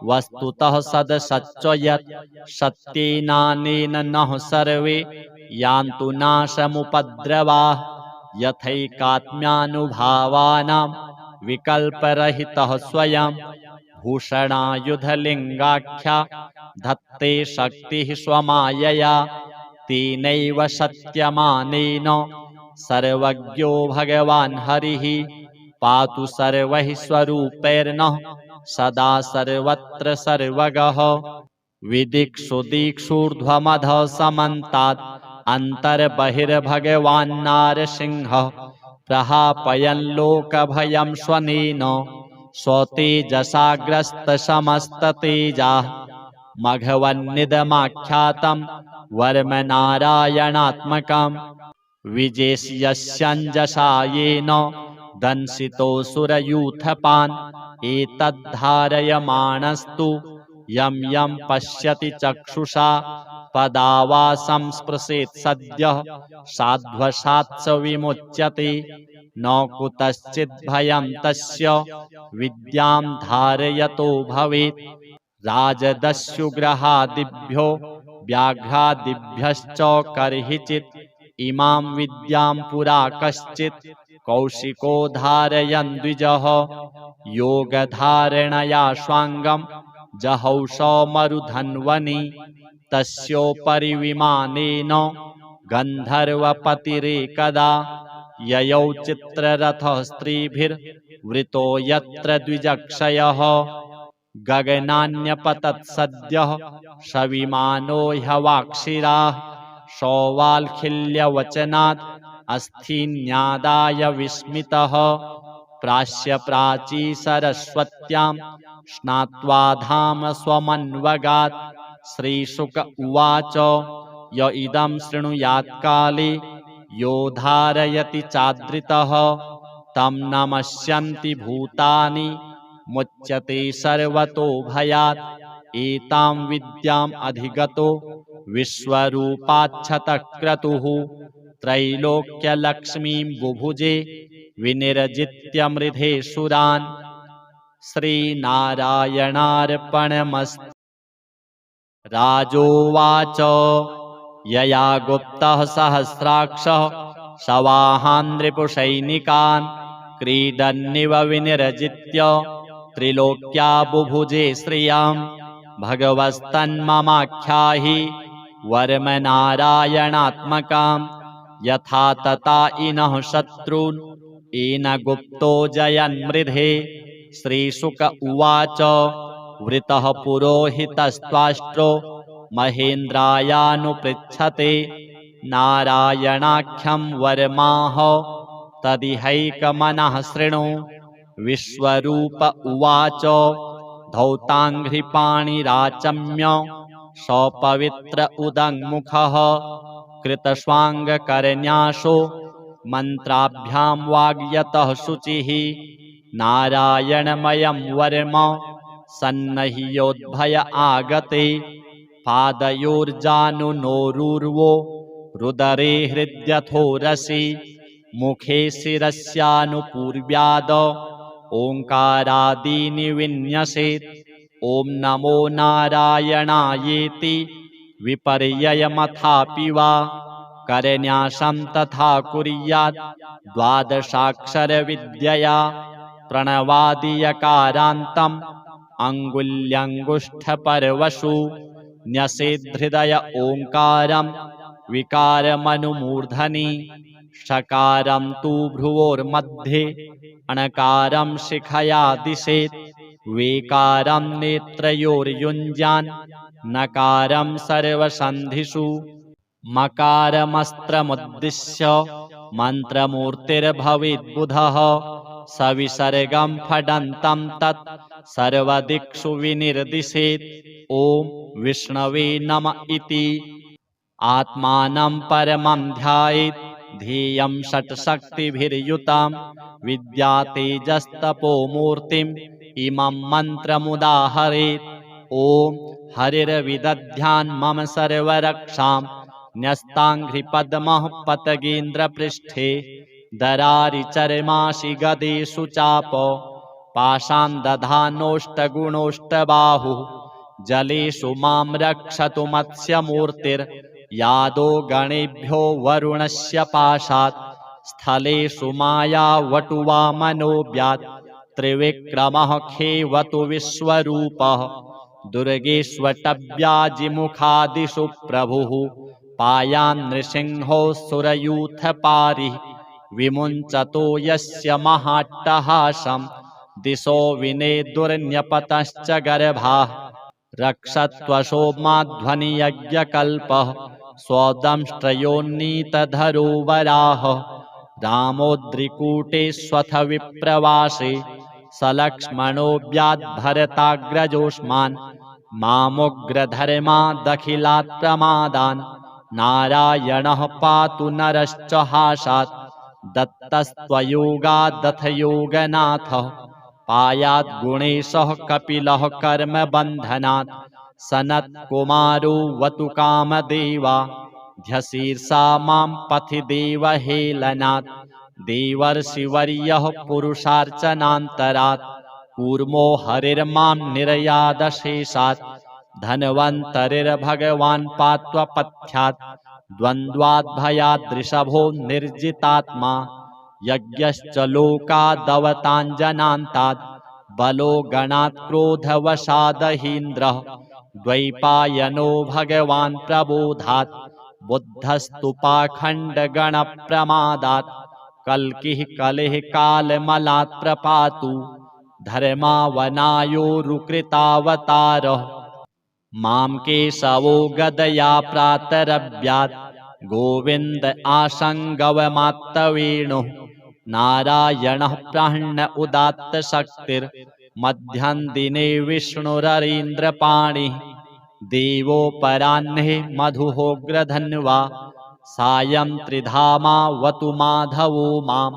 वस्तुतः सदसच्च यत् सत्येनानेन नः सर्वे यान्तु नाशमुपद्रवाः। यथैकात्म्यानुभावानां विकल्परहितः स्वयं भूषणायुधलिङ्गाख्या धत्ते शक्तिः स्वमायया। तेनैव सत्यमानेन सर्वज्ञो भगवान् हरिः पातु सर्वैः स्वरूपैर्नः सदा सर्वत्र सर्वगः। विदिक्षुदिक्षूर्ध्वमधः समन्तात् अन्तर्बहिर्भगवान्नारसिंहः प्रहापयन् लोकभयं स्वनेन स्वतेजसाग्रस्तसमस्ततेजाः। मघवन्निदमाख्यातं वर्मनारायणात्मकं विजेष्यस्यञ्जसा येन दंशितोऽसुरयूथपान्। एतद्धारयमाणस्तु यं यं पश्यति चक्षुषा पदा संस्पृशेत् सद्यः साध्वसात् स विमुच्यते। न कुतश्चित् भयं तस्य विद्यां धारयतो भवेत्। राजदस्युग्रहादिभ्यो व्याघ्रादिभ्यश्च कर्हिचित् इमां विद्यां पुरा कश्चित् कौशिको धारयन् द्विजः। योगधारणया स्वाङ्गं जहौषमरुधन्वनि तस्योपरि विमानेन गन्धर्वपतिरेकदा। ययौ चित्ररथः स्त्रीभिर्वृतो यत्र द्विजक्षयः गगनान्यपतत् सद्यः सविमानो ह्यवाक्षिराः। सौवाल्खिल्यवचनात् अस्थिन्यादाय विस्मितः प्राच्य सरस्वत्यां स्नात्वा धाम स्वमन्वगात्। श्रीशुक उवाच य इदं शृणुयात्काले यो धारयति चादृतः तं नमस्यन्ति भूतानि मुच्यते सर्वतो भयात्। एतां विद्याम् अधिगतो विश्वरूपाच्छतक्रतुः त्रैलोक्यलक्ष्मीं बुभुजे विनिर्जित्य मृधे सुरान्। श्रीनारायणार्पणमस्तु। राजोवाच यया गुप्तः सहस्राक्षः सवाहान् रिपुसैनिकान् क्रीडन्निव विनिर्जित्य त्रिलोक्या बुभुजे श्रियं। भगवस्तन्ममाख्याहि वर्मनारायणात्मकं यथा तथा इनः शत्रून् येन गुप्तो जयन्मृधे। श्रीशुक उवाच वृतः पुरोहितस्त्वाष्ट्रो महेन्द्रायानुपृच्छते नारायणाख्यं वर्माह तदिहैकमनः शृणु। विश्वरूप उवाच धौताङ्घ्रिपाणिराचम्य सपवित्र उदङ्मुखः कृतस्वाङ्गकरन्यासो मन्त्राभ्यां वाग्यतः शुचिः। नारायणमयं वर्म सन्नह्योद्भय आगते पादयोर्जानुनोरुर्वो रुदरे हृद्यथोरसि मुखे शिरस्यानुपूर्व्याद ओङ्कारादीनि विन्यसेत्। ॐ नमो नारायणायेति विपर्ययमथापि वा करन्यासं तथा कुर्यात् द्वादशाक्षरविद्यया प्रणवादियकारान्तम् अङ्गुल्यङ्गुष्ठपर्वशु न्यसेद्धृदय ओङ्कारं विकारमनुमूर्धनि षकारं तु भ्रुवोर्मध्ये अणकारं शिखया दिशेत् वेकारं नेत्रयोर्युञ्जान् नकारं सर्वसन्धिषु मकारमस्त्रमुद्दिश्य मन्त्रमूर्तिर्भवेद्बुधः सविसर्गं फडन्तं तत् सर्वदिक्षु विनिर्दिशेत्। ॐ विष्णवे नम इति आत्मानं परमं ध्यायेत्। ध्येयं षट्शक्तिभिर्युतां विद्यातेजस्तपोमूर्तिम् इमं मन्त्रमुदाहरेत्। ॐ हरिर्विदध्यान् मम सर्वरक्षां न्यस्ताङ्घ्रिपद्मः पतगेन्द्रपृष्ठे दरारिचर्माशि गदेषु चाप पाशां दधानोष्टगुणोष्टबाहुः जलेषु मां रक्षतु मत्स्यमूर्तिर्यादो गणेभ्यो वरुणस्य पाशात् स्थलेषु मायावटुवामनो व्यात् त्रिविक्रमः खेवतु विश्वरूपः दुर्गेष्वटव्याजिमुखादिषु प्रभुः पायान् नृसिंहो सुरयूथपारिः विमुञ्चतो यस्य महाट्टहासं दिशो विनेदुर्न्यपतश्च गर्भाः रक्षत्वशोमाध्वनियज्ञकल्पः स्वदंष्ट्रयोन्नीतधरो वराहः रामोद्रिकूटेष्वथ विप्रवासे सलक्ष्मणोऽव्याद्भरताग्रजोष्मान् मामुग्रधर्मादखिलात् प्रमादान् नारायणः पातु नरश्च हासात् दत्तस्त्वयोगादथ योगनाथः पायात् गुणेशः कपिलः कर्मबन्धनात् सनत्कुमारो वतु कामदेवा ध्यशीर्षा मां पथि देवहेलनात् देवर्षिवर्यः पुरुषार्चनान्तरात् कूर्मो हरिर्मां निर्यादशेषात् धन्वन्तरिर्भगवान् पात्वपथ्यात् द्वन्द्वाद्भयाद्ऋषभो निर्जितात्मा यज्ञश्च लोकादवताञ्जनान्तात् बलो गणात् क्रोधवशादहीन्द्रः द्वैपायनो भगवान् प्रबोधात् बुद्धस्तु पाखण्डगणप्रमादात् कल्किः कलिः कालमलात् प्रपातु धर्मावनायोरुकृतावतारः मां केशवो गदया प्रातरव्यात् गोविन्द आसङ्गवमात्तवेणुः नारायणः प्राह्ण उदात्तशक्तिर्मध्यं दिने विष्णुररीन्द्रपाणिः देवोपराह्ने मधुहोग्रधन्वा सायं त्रिधामावतु माधवो मां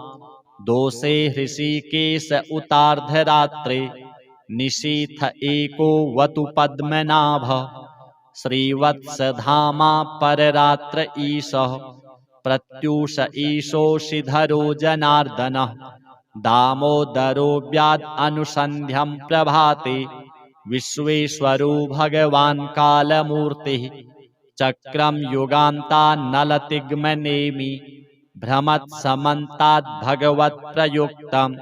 दोषे हृषीकेश उतार्धरात्रे निशीथ एको वतु पद्मनाभः श्रीवत्सधामा पररात्र ईशः प्रत्यूष ईशोषिधरो जनार्दनः दामोदरो व्याद् अनुसन्ध्यं प्रभाते विश्वेश्वरो भगवान् कालमूर्तिः चक्रं युगान्तान्नलतिग्मनेमि भ्रमत्समन्ताद् भगवत्प्रयुक्तम्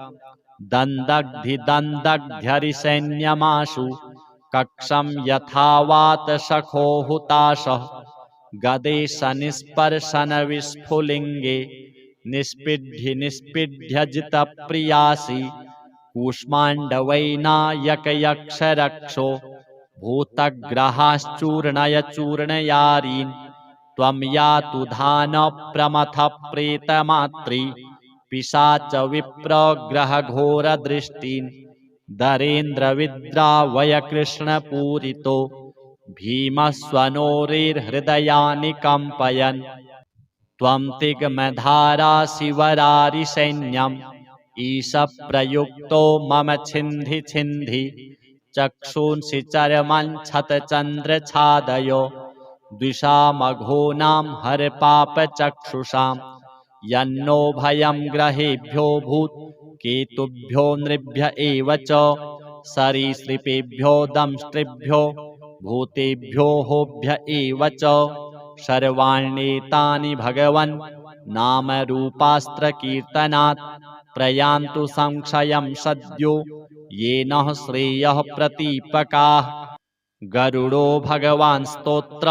दन्दग्धिदन्दग्ध्यरिसैन्यमाशु कक्षं यथावात सखो हुताशः गदे सनिस्पर्शनविस्फुलिङ्गे निष्पीड्य निष्पीड्यजितप्रियासि कूष्माण्डवैनायकयक्षरक्षो भूतग्रहाश्चूर्णय चूर्णयारीन् त्वं यातु धानप्रमथः प्रेतमात्री पिशाच विप्रग्रहघोरदृष्टीन् दरेन्द्रविद्रावय कृष्णपूरितो भीमस्वनोरेर्हृदयानि कम्पयन् त्वं तिग्मधारासि वरारिसैन्यम् ईशप्रयुक्तो मम छिन्धि छिन्धि चक्षुंसि चर्मञ्छतचन्द्रछादयो द्विषामघोनां हरपापचक्षुषां यन्नो भयं ग्रहेभ्यो भूत् केतुभ्यो नृभ्य एव च सरीसृपेभ्यो दंष्ट्रिभ्यो भूतेभ्यो होभ्य एव च सर्वाण्येतानि भगवन् नामरूपास्त्रकीर्तनात् प्रयान्तु संक्षयं सद्यो येन श्रेयः प्रतीपकाः गरुडो भगवान् स्तोत्र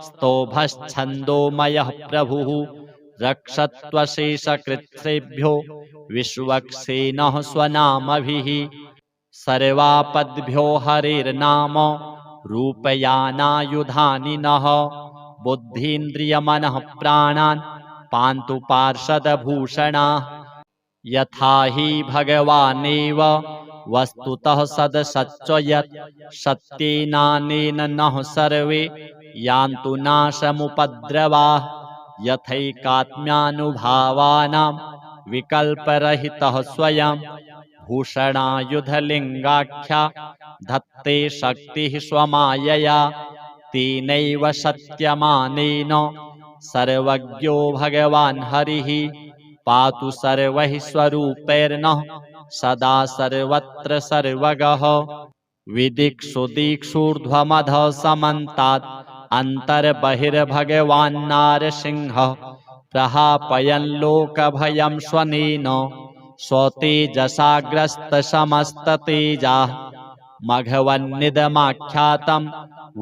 स्तोभश्छन्दोमयः प्रभुः रक्षत्वशेषकृत्सेभ्यो विश्वक्सेनः स्वनामभिः सर्वापद्भ्यो हरेर्नाम रूपयानायुधानि नः बुद्धीन्द्रियमनः प्राणान् पान्तु पार्षदभूषणाः। यथा हि भगवानेव वस्तुतः सदसच्च यत् सत्येनानेन नः सर्वे यान्तु नाशमुपद्रवाः। यथैकात्म्यानुभावानां विकल्परहितः स्वयं भूषणायुधलिङ्गाख्या धत्ते शक्तिः स्वमायया। तेनैव सत्यमानेन सर्वज्ञो भगवान् हरिः पातु सर्वैः स्वरूपैर्नः सदा सर्वत्र सर्वगः। विदिक्षु दिक्षूर्ध्वमधः समन्तात् अन्तर्बहिर्भगवान्नारसिंहः प्रहापयन् लोकभयं स्वनेन स्वतेजसाग्रस्तसमस्ततेजाः। मघवन्निदमाख्यातं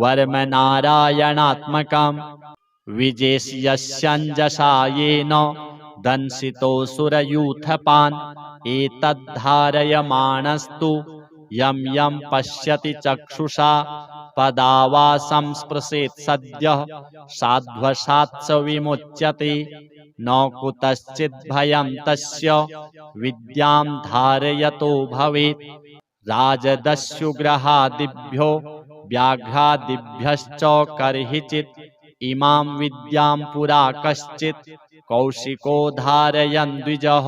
वर्मनारायणात्मकं विजेष्यस्यञ्जसा येन दंशितोऽसुरयूथपान्। एतद्धारयमाणस्तु यं यं पश्यति चक्षुषा पदा वा संस्पृशेत् सद्यः साध्वसात् स विमुच्यते। न कुतश्चिद्भयं तस्य विद्यां धारयतो भवेत्। राजदस्युग्रहादिभ्यो व्याघ्रादिभ्यश्च कर्हिचित् इमां विद्यां पुरा कश्चित् कौशिको धारयन् द्विजः।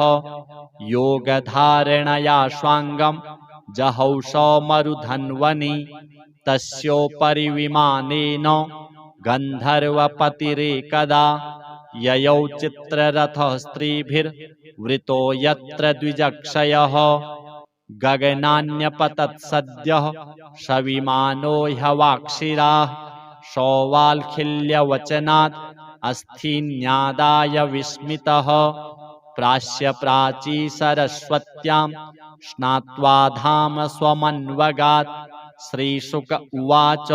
योगधारणया स्वाङ्गं जहौषमरुधन्वनि तस्योपरि विमानेन गन्धर्वपतिरेकदा। ययौ चित्ररथः स्त्रीभिर्वृतो यत्र द्विजक्षयः गगनान्यपतत् सद्यः सविमानो ह्यवाक्षिराः। सौवाल्खिल्यवचनात् अस्थिन्यादाय विस्मितः प्राच्य सरस्वत्यां स्नात्वा धाम स्वमन्वगात्। श्रीशुक उवाच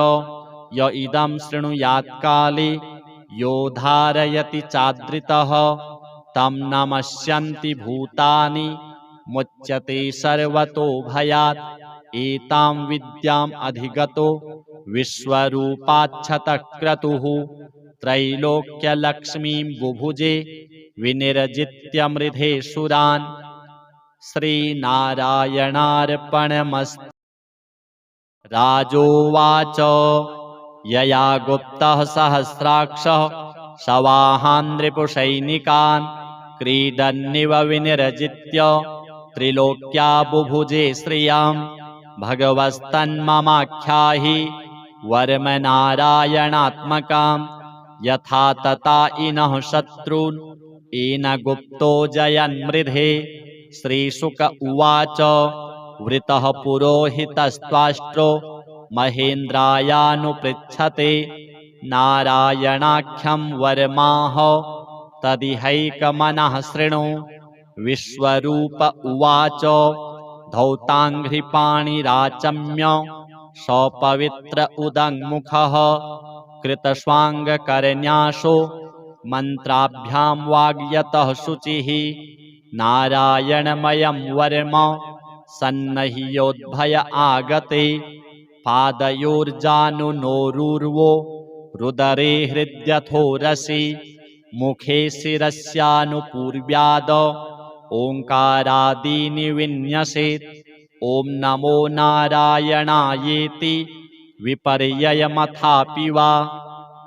य इदं शृणुयात् काले यो धारयति चादृतः तं नमस्यन्ति भूतानि मुच्यते सर्वतो भयात्। एतां विद्याम् अधिगतो विश्वरूपाच्छतक्रतुः त्रैलोक्यलक्ष्मीं बुभुजे विनिर्जित्य मृधे सुरान्। श्रीनारायणार्पणमस्तु। राजोवाच यया गुप्तः सहस्राक्षः सवाहान् नृपुसैनिकान् क्रीडन्निव विनिर्जित्य त्रिलोक्या बुभुजे श्रियम्। भगवस्तन्ममाख्याहि वर्मनारायणात्मकां यथा तथा इनः शत्रून् येन गुप्तो जयन्मृधे। श्रीशुक उवाच वृतः पुरोहितस्त्वाष्ट्रो महेन्द्रायानुपृच्छते नारायणाख्यं वर्माह तदिहैकमनः शृणु। विश्वरूप उवाच धौताङ्घ्रिपाणिराचम्य सपवित्र उदङ्मुखः कृतस्वाङ्गकरन्यासो मन्त्राभ्यां वाग्यतः शुचिः। नारायणमयं वर्म सन्नह्योद्भय आगते पादयोर्जानुनोरुर्वो रुदरे हृद्यथोरसि मुखे शिरस्यानुपूर्व्याद ओङ्कारादीनि विन्यसेत्। ॐ नमो नारायणायेति विपर्ययमथापि वा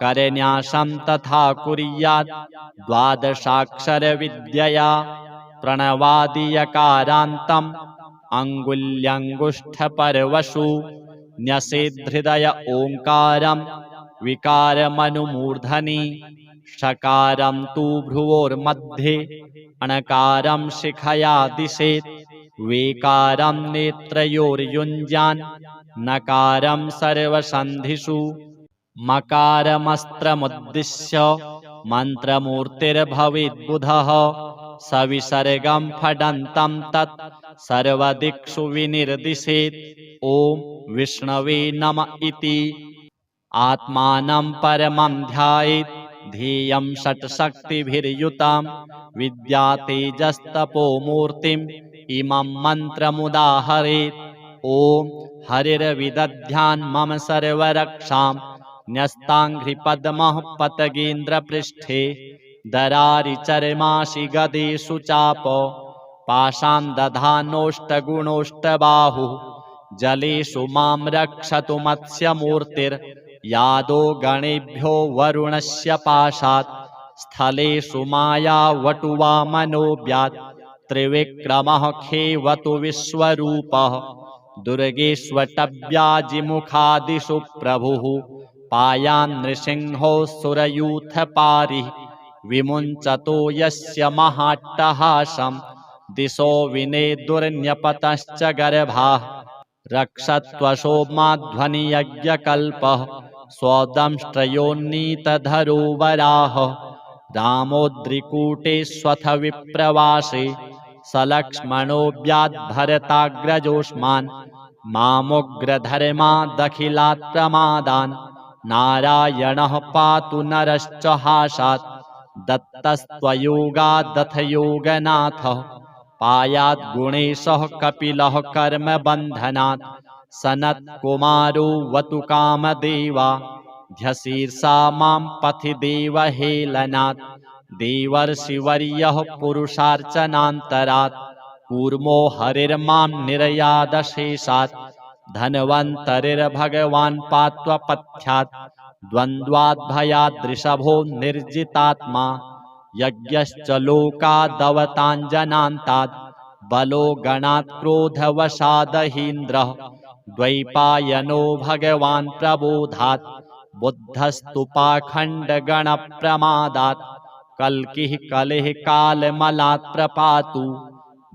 करन्यासं तथा कुर्यात् द्वादशाक्षरविद्यया प्रणवादियकारान्तम् अङ्गुल्यङ्गुष्ठपर्वशु न्यसेद्धृदय ओङ्कारं विकारमनुमूर्धनि षकारं तु भ्रुवोर्मध्ये अणकारं शिखया दिशेत् वेकारं नेत्रयोर्युञ्जान् नकारं सर्वसन्धिषु मकारमस्त्रमुद्दिश्य मन्त्रमूर्तिर्भवेद्बुधः सविसर्गं फडन्तं तत् सर्वदिक्षु विनिर्दिशेत्। ॐ विष्णवे नम इति आत्मानं परमं ध्यायेत् ध्येयं षट्शक्तिभिर्युतं विद्यातेजस्तपोमूर्तिम् इमं मन्त्रमुदाहरेत्। ॐ हरिर्विदध्यान् मम सर्वरक्षां न्यस्ताङ्घ्रिपद्मः पतगेन्द्रपृष्ठे दरारिचर्माशि गदेषु चाप पाशान् दधानोष्टगुणोष्टबाहुः जलेषु मां रक्षतु मत्स्यमूर्तिर्यादो गणेभ्यो वरुणस्य पाशात् स्थलेषु मायावटुवामनोऽव्यात् त्रिविक्रमः खेवतु विश्वरूपः दुर्गेष्वटव्याजिमुखादिषु प्रभुः पायान् नृसिंहो सुरयूथपारिः विमुञ्चतो यस्य महाट्टहासं दिशो विनेदुर्न्यपतश्च गर्भाः रक्षत्वशोमाध्वनियज्ञकल्पः स्वदंष्ट्रयोन्नीतधरो वराहः रामोद्रिकूटेष्वथ विप्रवासे सलक्ष्मणोऽव्याद्भरताग्रजोष्मान् मामुग्रधर्मादखिलात् प्रमादान् नारायणः पातु नरश्च हासात् दत्तस्त्वयोगादथ योगनाथः पायात् गुणेशः कपिलः कर्मबन्धनात् सनत्कुमारो वतु कामदेवा ध्यशीर्षा मां पथि देवहेलनात् देवर्षिवर्यः पुरुषार्चनान्तरात् कूर्मो हरिर्मां निर्यादशेषात् धन्वन्तरिर्भगवान् पात्वपथ्यात् द्वन्द्वाद्भयाद्ऋषभो निर्जितात्मा यज्ञश्च लोकादवताञ्जनान्तात् बलो गणात् क्रोधवशादहीन्द्रः द्वैपायनो भगवान् प्रबोधात् बुद्धस्तु पाखण्डगणप्रमादात् कल्किः कलिः कालमलात् प्रपातु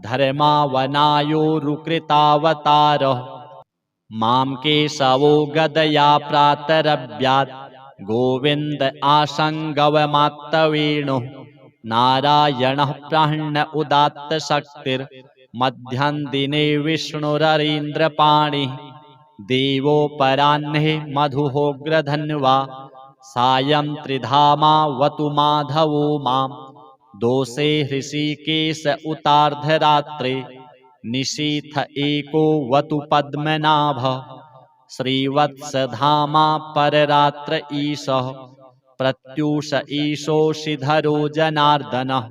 धर्मावनायोरुकृतावतारः मां केशवो गदया प्रातरव्यात् गोविन्द आसङ्गवमात्तवेणुः नारायणः प्राह्ण उदात्तशक्तिर्मध्यं दिने विष्णुररीन्द्रपाणिः देवोपराह्ने मधुहोग्रधन्वा सायं त्रिधामावतु माधवो मां दोषे हृषीकेश उतार्धरात्रे निशीथ एको वतु पद्मनाभः श्रीवत्सधामा पररात्र ईशः प्रत्यूष ईशोषिधरो जनार्दनः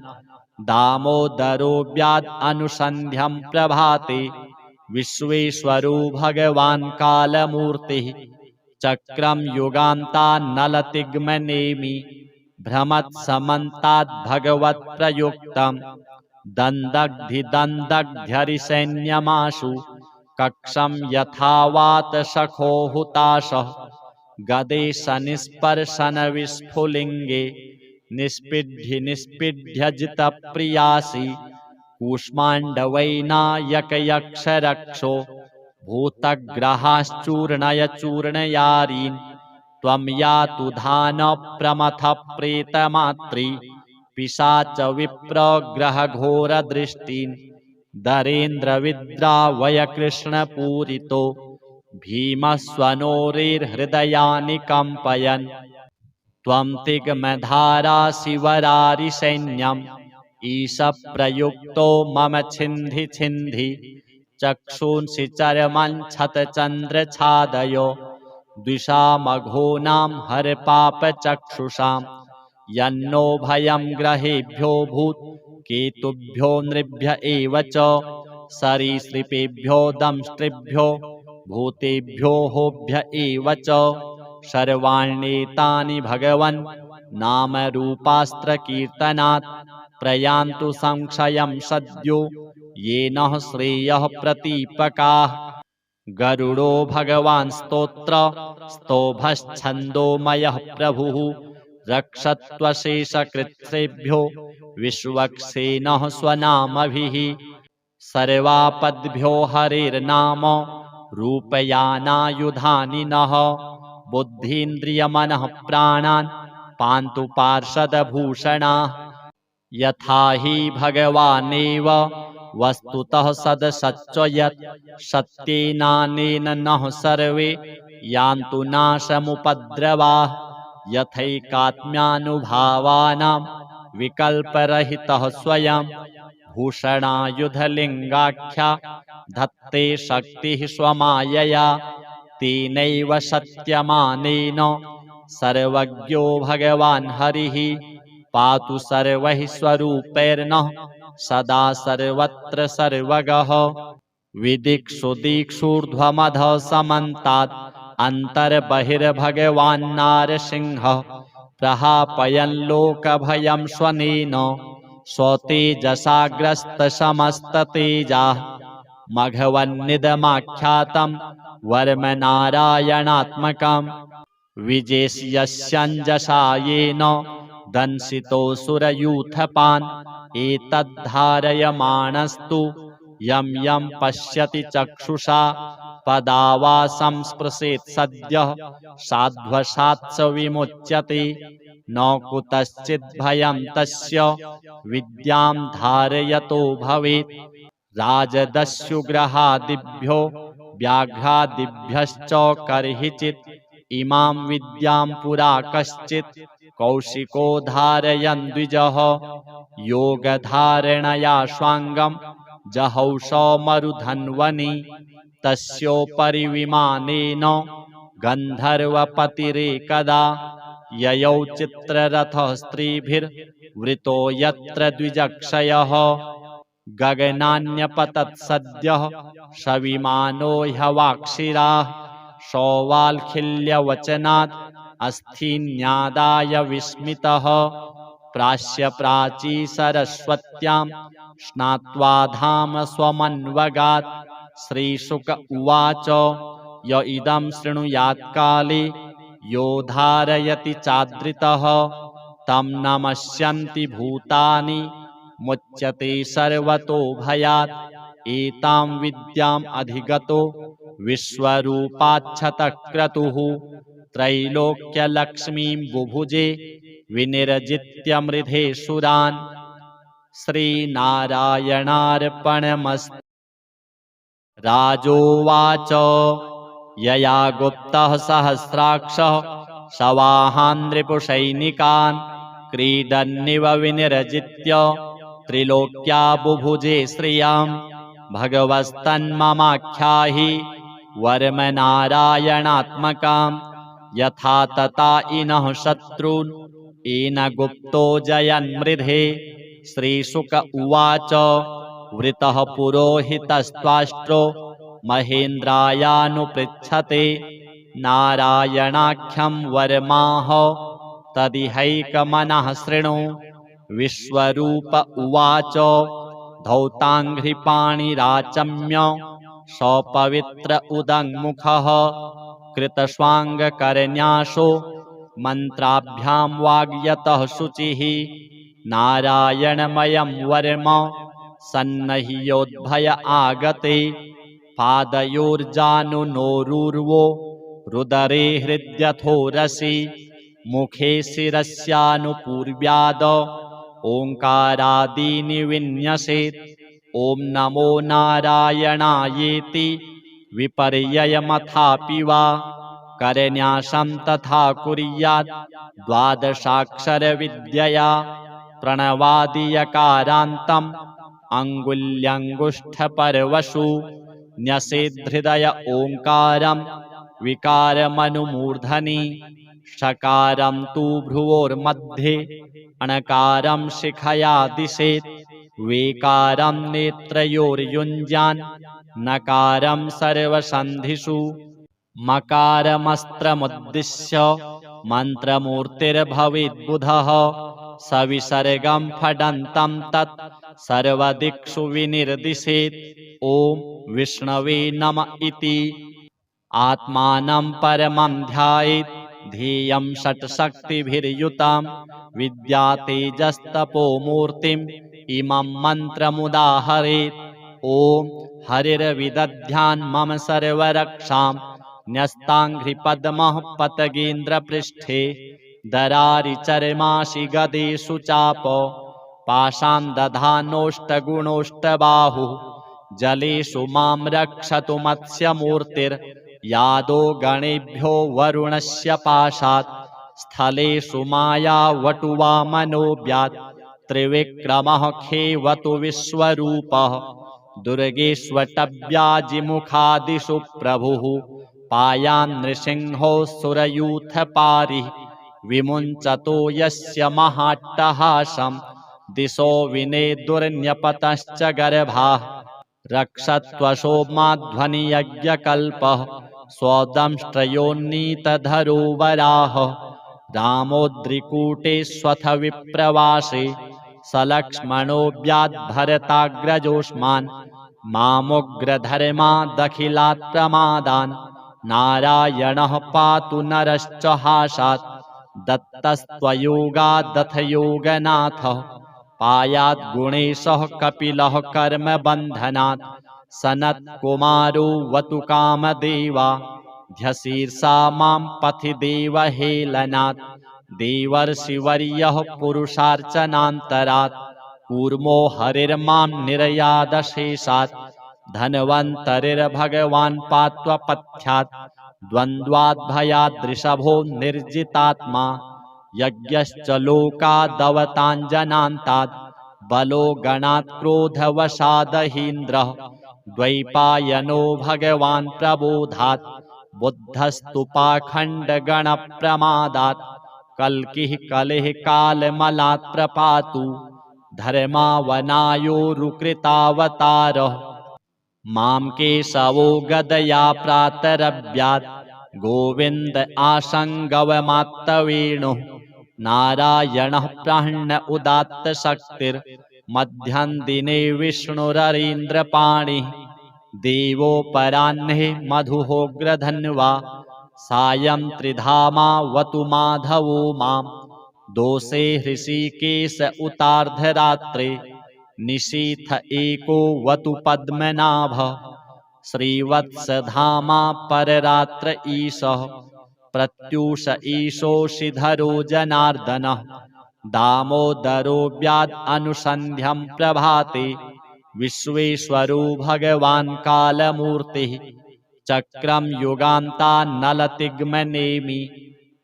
दामोदरो व्याद् अनुसन्ध्यं प्रभाते विश्वेश्वरो भगवान् कालमूर्तिः चक्रं युगान्तान्नलतिग्मनेमि भ्रमत्समन्ताद् भगवत्प्रयुक्तं दन्दग्धिदन्दग्ध्यरिसैन्यमाशु कक्षं यथावातसखो हुताशः गदे सनिस्पर्शनविस्फुलिङ्गे निष्पीड्यजितप्रियासि कूष्माण्डवैनायकयक्षरक्षो भूतग्रहाश्चूर्णय चूर्णयारीन् त्वं यातु धानप्रमथः प्रेतमात्री पिशाच विप्रग्रहघोरदृष्टीन् दरेन्द्रविद्रावय कृष्णपूरितो भीमस्वनोरेर्हृदयानि कम्पयन् त्वं तिग्मधाराशिवरारिसैन्यम् ईशप्रयुक्तो मम छिन्धि छिन्धि चक्षुंसि चर्मञ्छतचन्द्रछादयो द्विषामघोनां हरपापचक्षुषां यन्नो भयं ग्रहेभ्यो भूत् केतुभ्यो नृभ्य एव च सरीसृपेभ्यो दंष्ट्रिभ्यो भूतेभ्यो होभ्य एव च सर्वाण्येतानि भगवन् नामरूपास्त्रकीर्तनात् प्रयान्तु संक्षयं सद्यो येन श्रेयः प्रतीपकाः गरुडो भगवान् स्तोत्र स्तोभश्छन्दोमयः प्रभुः रक्षत्वशेषकृत्सेभ्यो विश्वक्सेनः स्वनामभिः सर्वापद्भ्यो हरेर्नाम रूपयानायुधानि नः बुद्धीन्द्रियमनः प्राणान् पान्तु पार्षदभूषणाः यथा हि भगवानेव वस्तुतः सदसच्च यत् सत्येनानेन नः सर्वे यान्तु नाशमुपद्रवाः यथैकात्म्यानुभावानां विकल्परहितः स्वयं भूषणायुधलिङ्गाख्या धत्ते शक्तिः स्वमायया तेनैव सत्यमानेन सर्वज्ञो भगवान् हरिः पातु सर्वैः स्वरूपैर्नः सदा सर्वत्र सर्वगः विदिक्षु दीक्षूर्ध्वमधः समन्तात् अन्तर्बहिर्भगवान्नारसिंहः प्रहापयन् लोकभयं स्वनेन स्वतेजसाग्रस्तसमस्ततेजाः मघवन्निदमाख्यातं वर्मनारायणात्मकं विजेष्यस्यञ्जसा येन दंशितोऽसुरयूथपान् एतद्धारयमाणस्तु यं यं पश्यति चक्षुषा पदावासं स्पृशेत् सद्यः साध्वसात् स विमुच्यते न कुतश्चित् भयं तस्य विद्यां धारयतो भवेत् राजदस्युग्रहादिभ्यो व्याघ्रादिभ्यश्च कर्हिचित् इमां विद्यां पुरा कश्चित् कौशिको धारयन् द्विजः योगधारणया स्वाङ्गं जहौषमरुधन्वनि तस्योपरि विमानेन गन्धर्वपतिरेकदा ययौ चित्ररथः स्त्रीभिर्वृतो यत्र द्विजक्षयः गगनान्यपतत् सद्यः सविमानो ह्यवाक्षिराः सौवाल्खिल्यवचनात् अस्थिन्यादाय विस्मितः प्राच्य सरस्वत्यां स्नात्वा धाम स्वमन्वगात् श्रीशुक उवाच य इदं शृणुयात्काले यो धारयति चादृतः तं नमस्यन्ति भूतानि मुच्यते सर्वतो भयात् एतां विद्याम् अधिगतो विश्वरूपाच्छतक्रतुः त्रैलोक्यलक्ष्मीं बुभुजे विनिर्जित्य मृधे सुरान् श्रीनारायणार्पणमस्तु। राजोवाच यया गुप्तः सहस्राक्षः सवाहान् नृपुसैनिकान् क्रीडन्निव विनिर्जित्य त्रिलोक्या बुभुजे श्रियां भगवस्तन्ममाख्याहि वर्मनारायणात्मकां यथा तथा इनः शत्रून् येन गुप्तो जयन्मृधे। श्रीशुक उवाच वृतः पुरोहितस्त्वाष्ट्रो महेन्द्रायानुपृच्छते नारायणाख्यं वर्माह तदिहैकमनः शृणु। विश्वरूप उवाच धौताङ्घ्रिपाणिराचम्य सपवित्र उदङ्मुखः कृतस्वाङ्गकरन्यासो मन्त्राभ्यां वाग्यतः शुचिः नारायणमयं वर्म सन्नह्योद्भय आगते पादयोर्जानुनोरूर्वो रुदरे हृद्यथोरसि मुखे शिरस्यानुपूर्व्याद ओङ्कारादीनि विन्यसेत्। ॐ नमो नारायणायेति विपर्ययमथापि वा करन्यासं तथा कुर्यात् द्वादशाक्षरविद्यया प्रणवादियकारान्तम् अङ्गुल्यङ्गुष्ठपर्वशु न्यसेद्धृदय ओङ्कारं विकारमनुमूर्धनि षकारं तु भ्रुवोर्मध्ये अणकारं शिखया दिशेत् वेकारं नेत्रयोर्युञ्जान् नकारं सर्वसन्धिषु मकारमस्त्रमुद्दिश्य मन्त्रमूर्तिर्भवेद्बुधः सविसर्गं फडन्तं तत् सर्वदिक्षु विनिर्दिशेत्। ॐ विष्णवे नम इति आत्मानं परमं ध्यायेत् ध्येयं षट्शक्तिभिर्युतां विद्यातेजस्तपोमूर्तिम् इमं मन्त्रमुदाहरेत्। ॐ हरिर्विदध्यान् मम सर्वरक्षां न्यस्ताङ्घ्रिपद्मः पतगेन्द्रपृष्ठे दरारिचर्मासि गदेषु चाप पाशान् दधानोष्टगुणोष्टबाहुः जलेषु मां रक्षतु मत्स्यमूर्तिर्यादो गणेभ्यो वरुणस्य पाशात् स्थलेषु मायावटुवामनोऽव्यात् त्रिविक्रमः खेवतु विश्वरूपः दुर्गेष्वटव्याजिमुखादिषु प्रभुः पायान् नृसिंहो सुरयूथपारिः विमुञ्चतो यस्य महाट्टहासं दिशो विनेदुर्न्यपतश्च गर्भाः रक्षत्वशोमाध्वनियज्ञकल्पः स्वदंष्ट्रयोन्नीतधरो वराह रामोद्रिकूटेष्वथ विप्रवासे सलक्ष्मणोऽव्याद्भरताग्रजोष्मान् मामुग्रधर्मादखिलात् प्रमादान् नारायणः पातु नरश्च हासात् दत्तस्त्वयोगादथ योगनाथः पायात् गुणेशः कपिलः कर्मबन्धनात् सनत्कुमारो वतु कामदेवा ध्यशीर्षा मां पथि देवहेलनात् देवर्षिवर्यः पुरुषार्चनान्तरात् कूर्मो हरिर्मां निर्यादशेषात् धन्वन्तरिर्भगवान् पात्वपथ्यात् द्वन्द्वाद्भयाद्ऋषभो निर्जितात्मा यज्ञश्च लोकादवताञ्जनान्तात् बलो गणात् क्रोधवशादहीन्द्रः द्वैपायनो भगवान् प्रबोधात् बुद्धस्तु पाखण्डगणप्रमादात् कल्किः कलिः कालमलात् प्रपातु धर्मावनायोरुकृतावतारः मां केशवो गदया प्रातरव्यात् गोविन्द आसङ्गवमात्तवेणुः नारायणः प्राह्ण उदात्तशक्तिर्मध्यं दिने विष्णुररीन्द्रपाणिः देवोपराह्ने मधुहोग्रधन्वा सायं त्रिधामावतु माधवो मां दोषे हृषीकेश उतार्धरात्रे निशीथ एको वतु पद्मनाभ श्रीवत्सधामा पररात्र ईशः प्रत्यूष ईशोषिधरो जनार्दनः दामोदरो व्याद् अनुसन्ध्यं प्रभाते विश्वेश्वरो भगवान् कालमूर्तिः चक्रं युगान्तान्नलतिग्मनेमि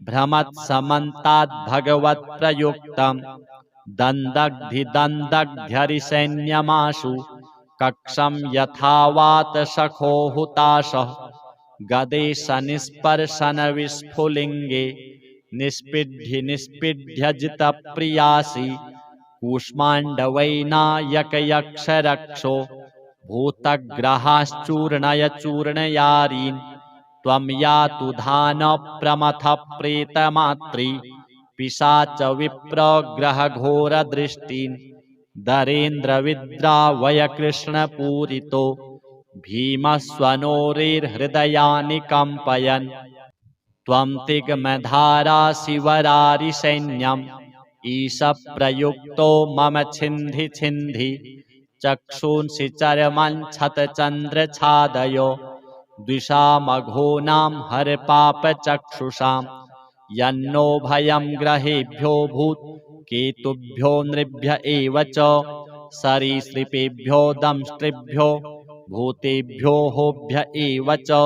भ्रमत्समन्ताद् भगवत्प्रयुक्तम् दन्दग्धिदन्दग्ध्यरिसैन्यमाशु कक्षं यथावात सखो हुताशः गदे सनिस्पर्शनविस्फुलिङ्गे निष्पीड्यजितप्रियासि कूष्माण्डवैनायकयक्षरक्षो भूतग्रहाश्चूर्णय चूर्णयारीन् त्वं यातु धानप्रमथः प्रेतमात्री पिशाच विप्रग्रहघोरदृष्टीन् दरेन्द्रविद्रावय कृष्णपूरितो भीमस्वनोरेर्हृदयानि कम्पयन् त्वं तिग्मधाराशिवरारिसैन्यम् ईशप्रयुक्तो मम छिन्धि छिन्धि चक्षुंसि चरमञ्छतचन्द्रछादयो द्विषामघोनां हरपापचक्षुषां यन्नो भयं ग्रहेभ्यो भूत् केतुभ्यो नृभ्य एव च सरीसृपेभ्यो दंष्ट्रिभ्यो भूतेभ्यो होभ्य एव च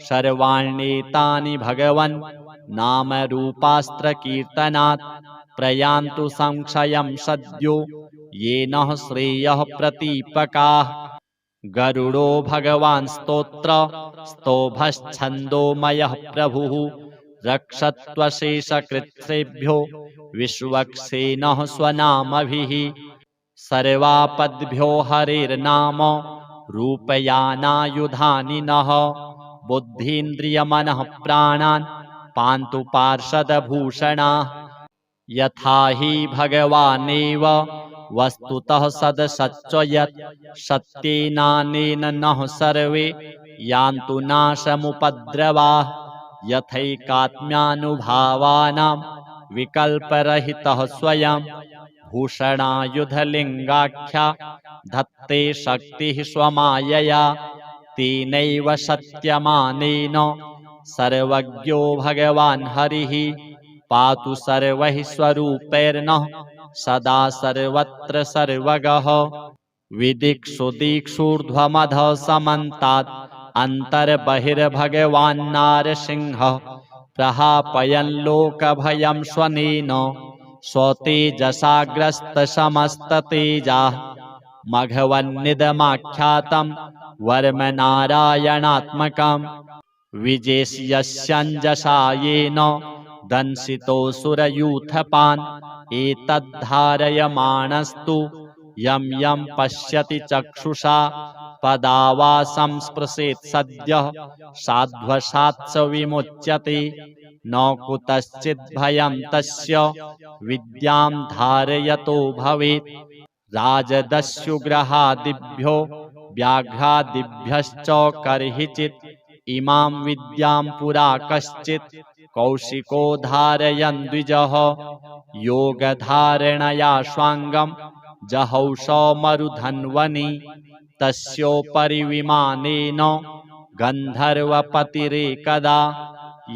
सर्वाण्येतानि भगवन् नामरूपास्त्रकीर्तनात् प्रयान्तु संक्षयं सद्यो येन श्रेयः प्रतीपकाः गरुडो भगवान् स्तोत्र स्तोभश्छन्दोमयः प्रभुः रक्षत्वशेषकृत्सेभ्यो विश्वक्सेनः स्वनामभिः सर्वापद्भ्यो हरेर्नाम रूपयानायुधानि नः बुद्धीन्द्रियमनः प्राणान् पान्तु पार्षदभूषणाः यथा हि भगवानेव वस्तुतः सदसच्च यत् सत्येनानेन नः सर्वे यान्तु नाशमुपद्रवाः यथैकात्म्यानुभावानां विकल्परहितः स्वयं भूषणायुधलिङ्गाख्या धत्ते शक्तिः स्वमायया तेनैव सत्यमानेन सर्वज्ञो भगवान् हरिः पातु सर्वैः स्वरूपैर्नः सदा सर्वत्र सर्वगः विदिक्षु दिक्षूर्ध्वमधः समन्तात् अन्तर्बहिर्भगवान्नारसिंहः प्रहापयन् लोकभयं स्वनेन स्वतेजसाग्रस्तसमस्ततेजाः मघवन्निदमाख्यातं वर्मनारायणात्मकं विजेष्यस्यञ्जसा येन दंसितोऽसुरयूथपान् एतद्धारयमाणस्तु यं यं पश्यति चक्षुषा पदावा संस्पृशेत् सद्यः साध्वसात् स विमुच्यते न कुतश्चित् भयं तस्य विद्यां धारयतो भवेत्। राजदस्युग्रहादिभ्यो व्याघ्रादिभ्यश्च कर्हिचित् इमां विद्यां पुरा कश्चित् कौशिको धारयन् द्विजः योगधारणया स्वाङ्गं जहौषमरुधन्वनि तस्योपरि विमानेन गन्धर्वपतिरेकदा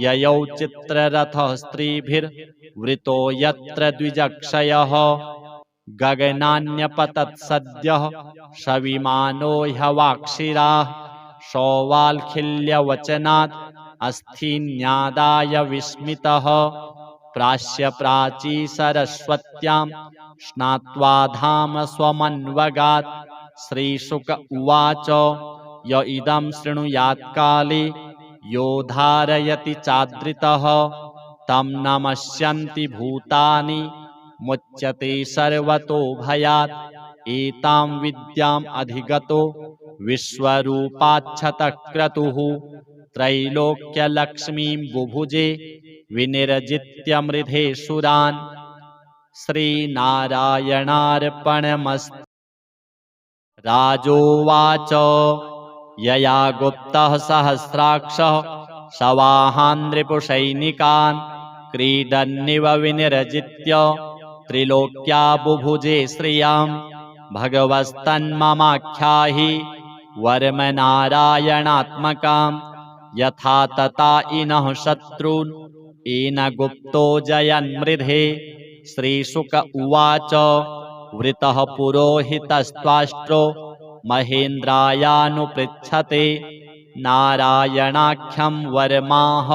ययौ चित्ररथः स्त्रीभिर्वृतो यत्र द्विजक्षयः गगनान्यपतत् सद्यः सविमानो ह्यवाक्षिराः सौवाल्खिल्यवचनात् अस्थिन्यादाय विस्मितः प्राच्य सरस्वत्यां स्नात्वा धाम स्वमन्वगात्। श्रीशुक उवाच य इदं शृणुयात्काले यो धारयति चादृतः तं नमस्यन्ति भूतानि मुच्यते सर्वतो भयात्। एतां विद्याम् अधिगतो विश्वरूपाच्छतक्रतुः त्रैलोक्यलक्ष्मीं बुभुजे विनिर्जित्य मृधेशुरान्। श्रीनारायणार्पणमस्तु। राजोवाच यया गुप्तः सहस्राक्षः सवाहान् नृपुसैनिकान् क्रीडन्निव विनिर्जित्य त्रिलोक्या बुभुजे श्रियं भगवस्तन्ममाख्याहि वर्मनारायणात्मकां यथा तथा इनः शत्रून् येन गुप्तो जयन्मृधे। श्रीशुक उवाच वृतः पुरोहितस्त्वाष्ट्रो महेन्द्रायानुपृच्छते नारायणाख्यं वर्माह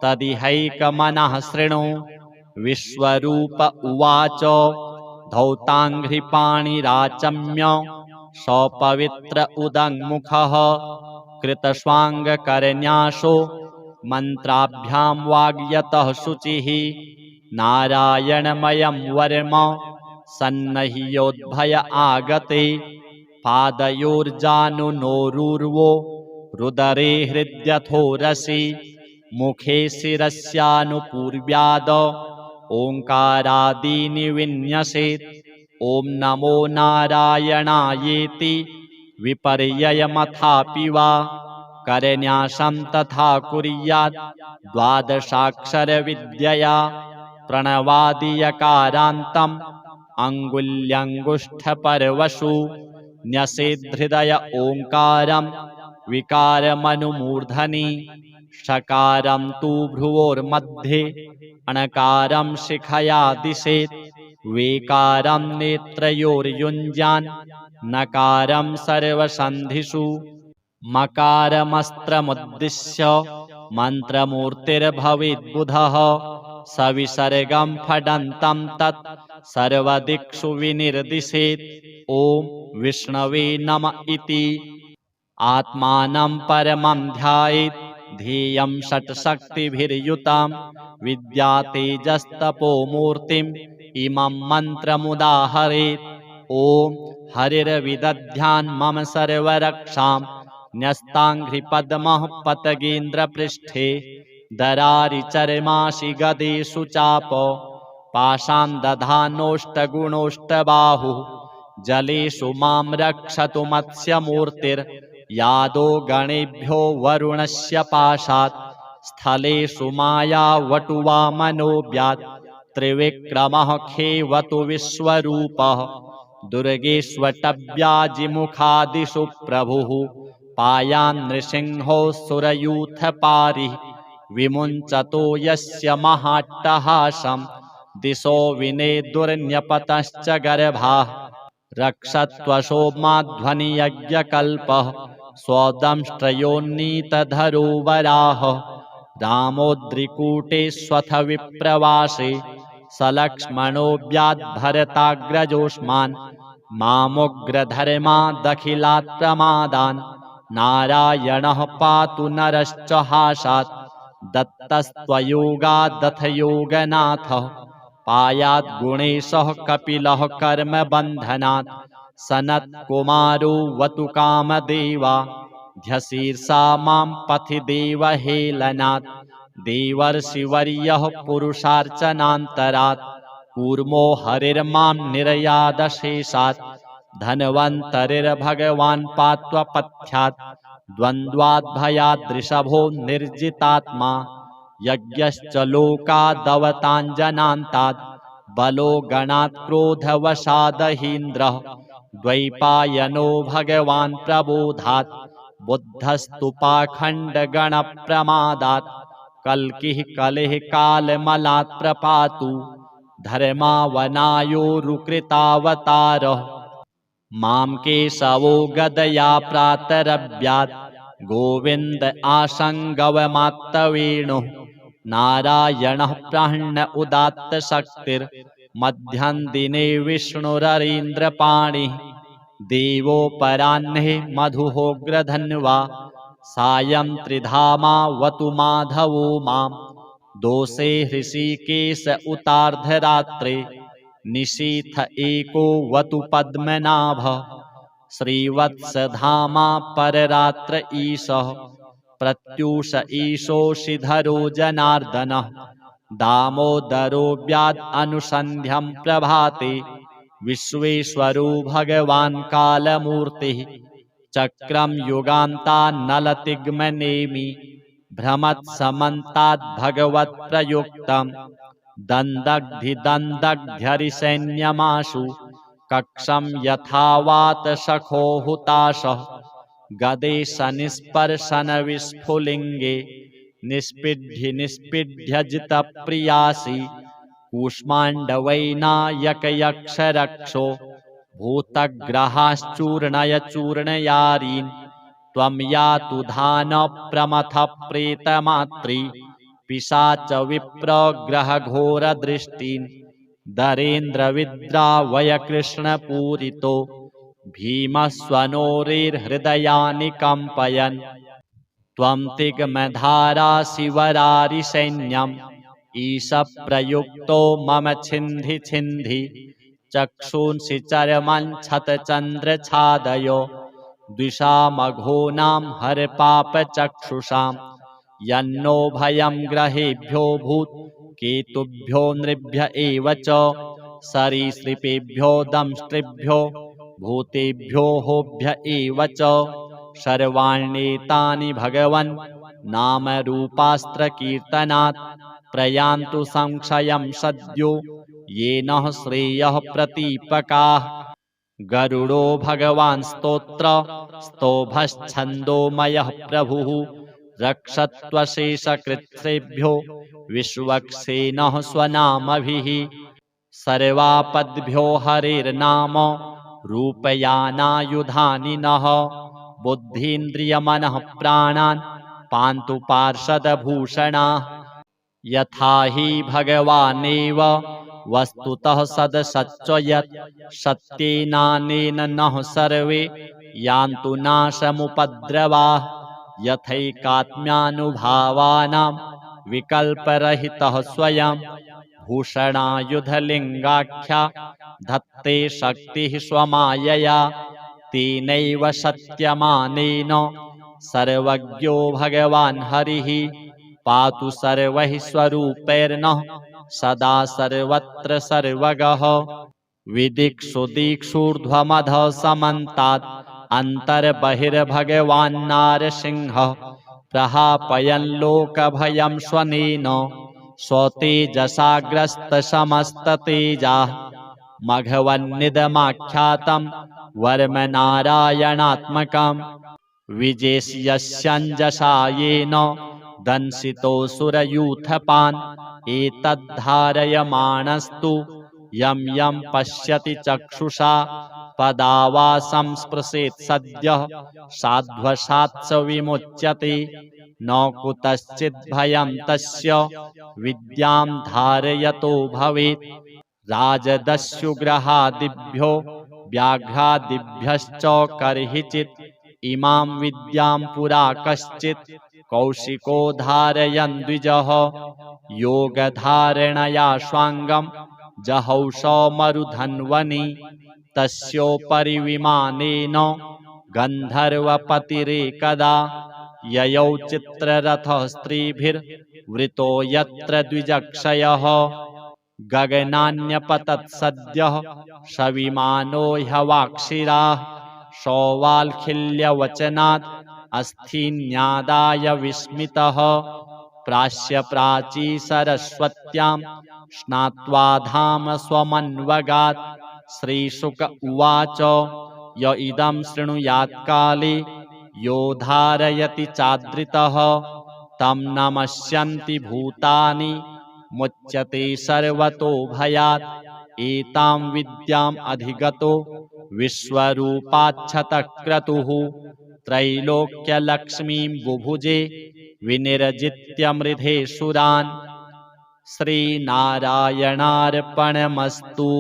तदिहैकमनः शृणु। विश्वरूप उवाच धौताङ्घ्रिपाणिराचम्य सपवित्र उदङ्मुखः कृतस्वाङ्गकरन्यासो मन्त्राभ्यां वाग्यतः शुचिः नारायणमयं वर्म सन्नह्योद्भय आगते पादयोर्जानुनोरुर्वो रुदरे हृद्यथोरसि मुखे शिरस्यानुपूर्व्याद ओङ्कारादीनि विन्यसेत्। ॐ नमो नारायणायेति विपर्ययमथापि वा करन्यासं तथा कुर्यात् द्वादशाक्षरविद्यया प्रणवादियकारान्तम् अङ्गुल्यङ्गुष्ठपर्वशु न्यसेद्धृदय ओङ्कारं विकारमनुमूर्धनि षकारं तु भ्रुवोर्मध्ये अणकारं शिखया दिशेत् वेकारं नेत्रयोर्युञ्जान् नकारं सर्वसन्धिषु मकारमस्त्रमुद्दिश्य मन्त्रमूर्तिर्भवेद्बुधः सविसर्गं फडन्तं तत् सर्वदिक्षु विनिर्दिशेत्। ॐ विष्णवे नम इति आत्मानं परमं ध्यायेत् ध्येयं षट्शक्तिभिर्युतां विद्यातेजस्तपोमूर्तिम् इमं मन्त्रमुदाहरेत्। ॐ हरिर्विदध्यान् मम सर्वरक्षां न्यस्ताङ्घ्रिपद्मः पतगेन्द्रपृष्ठे दरारिचर्मासि गदेषु चाप पाशां दधानोष्टगुणोष्टबाहुः जलेषु मां रक्षतु मत्स्यमूर्तिर्यादो गणेभ्यो वरुणस्य पाशात् स्थलेषु मायावटुवामनोऽव्यात् त्रिविक्रमः खेवतु विश्वरूपः दुर्गेष्वटव्याजिमुखादिषु प्रभुः पायान् नृसिंहो सुरयूथपारिः विमुञ्चतो यस्य महाट्टहासं दिशो विनेदुर्न्यपतश्च गर्भाः रक्षत्वशोमाध्वनियज्ञकल्पः स्वदंष्ट्रयोन्नीतधरो वराहः रामोद्रिकूटेष्वथ विप्रवासे सलक्ष्मणोऽव्याद्भरताग्रजोष्मान् मामुग्रधर्मादखिलात् प्रमादान् नारायणः पातु नरश्च हासात् दत्तस्त्वयोगादथ योगनाथ पायात् गुणेशः कपिलः कर्मबन्धनात् सनत्कुमारो वतु कामदेवा ध्यशीर्षा मां पथि देवहेलनात् देवर्षिवर्यः पुरुषार्चनान्तरात् कूर्मो हरिर्मां निर्यादशेषात् धन्वन्तरिर्भगवान् पात्वपथ्यात् द्वन्द्वाद्भयाद्ऋषभो निर्जितात्मा यज्ञश्च लोकादवताञ्जनान्तात् बलो गणात् क्रोधवशादहीन्द्रः द्वैपायनो भगवान् प्रबोधात् बुद्धस्तु पाखण्डगणप्रमादात् कल्किः कलिः कालमलात् प्रपातु धर्मावनायोरुकृतावतारः मां केशवो गदया प्रातरभ्यात् गोविन्द आसङ्गवमात्तवेणुः नारायणः प्राह्ण उदात्तशक्तिर्मध्यं दिने विष्णुररीन्द्रपाणिः देवोपराह्ने मधुहोग्रधन्वा सायं त्रिधामावतु माधवो मां दोषे हृषीकेश उतार्धरात्रे निशीथ एको वतु पद्मनाभः श्रीवत्सधामा पररात्र ईशः प्रत्यूष ईशोषिधरो जनार्दनः दामोदरो व्याद् अनुसन्ध्यं प्रभाते विश्वेश्वरो भगवान् कालमूर्तिः चक्रं युगान्तान्नलतिग्मनेमि भ्रमत्समन्ताद् भगवत्प्रयुक्तं दन्दग्धिदन्दग्ध्यरिसैन्यमाशु कक्षं यथावात सखो हुताशः गदे सनिस्पर्शनविस्फुलिङ्गे निष्पीड्य कूष्माण्डवैनायकयक्षरक्षो भूतग्रहाश्चूर्णय चूर्णयारीन् त्वं यातु धानप्रमथः प्रेतमात्री पिशाच विप्रग्रहघोरदृष्टीन् दरेन्द्रविद्रावय कृष्णपूरितो भीमस्वनोरेर्हृदयानि कम्पयन् त्वं तिग्मधाराशिवरारिसैन्यम् ईशप्रयुक्तो मम छिन्धि छिन्धि चक्षुंसि चर्मञ्छतचन्द्रछादयो द्विषामघोनां हरपापचक्षुषां यन्नो भयं ग्रहेभ्यो भूत् केतुभ्यो नृभ्य एव च सरीसृपेभ्यो दंष्ट्रिभ्यो भूतेभ्यो होभ्य एव च सर्वाण्येतानि भगवन् नामरूपास्त्रकीर्तनात् प्रयान्तु संक्षयं सद्यो येन श्रेयः प्रतीपकाः गरुडो भगवान् स्तोत्र स्तोभश्छन्दोमयः प्रभुः रक्षत्वशेषकृत्सेभ्यो विश्वक्सेनः स्वनामभिः सर्वापद्भ्यो हरेर्नाम रूपयानायुधानि नः बुद्धीन्द्रियमनः प्राणान् पान्तु पार्षदभूषणाः यथा हि भगवानेव वस्तुतः सदसच्च यत् सत्येनानेन नः सर्वे यान्तु नाशमुपद्रवाः यथैकात्म्यानुभावानां विकल्परहितः स्वयं भूषणायुधलिङ्गाख्या धत्ते शक्तिः स्वमायया तेनैव सत्यमानेन सर्वज्ञो भगवान् हरिः पातु सर्वैः स्वरूपैर्नः सदा सर्वत्र सर्वगः विदिक्षु दिक्षूर्ध्वमधः समन्तात् अन्तर्बहिर्भगवान्नारसिंहः प्रहापयन् लोकभयं स्वनेन स्वतेजसाग्रस्तसमस्ततेजाः मघवन्निदमाख्यातं वर्मनारायणात्मकं विजेष्यस्यञ्जसा येन दंशितोऽसुरयूथपान् एतद्धारयमाणस्तु यं यं पश्यति चक्षुषा पदावासं स्पृशेत् सद्यः साध्वसात् स विमुच्यते न कुतश्चिद्भयं तस्य विद्यां धारयतो भवेत् राजदस्युग्रहादिभ्यो व्याघ्रादिभ्यश्च कर्हिचित् इमां विद्यां पुरा कश्चित् कौशिको धारयन् द्विजः योगधारणया स्वाङ्गं जहौषो मरुधन्वनि तस्योपरि विमानेन गन्धर्वपतिरेकदा ययौ चित्ररथः स्त्रीभिर्वृतो यत्र द्विजक्षयः गगनान्यपतत् सद्यः सविमानो ह्यवाक्षिराः सौवाल्खिल्यवचनात् अस्थिन्यादाय विस्मितः प्राच्य प्राची सरस्वत्यां स्नात्वा धाम स्वमन्वगात् श्रीशुक उवाच य इदं शृणुयात् काले यो धारयति चादृतः तं नमस्यन्ति भूतानि मुच्यते सर्वतो भयात् एतां विद्याम् अधिगतो विश्वरूपाच्छतक्रतुः त्रैलोक्यलक्ष्मीं बुभुजे विनिर्जित्य मृधेशुरान् श्रीनारायणार्पणमस्तु।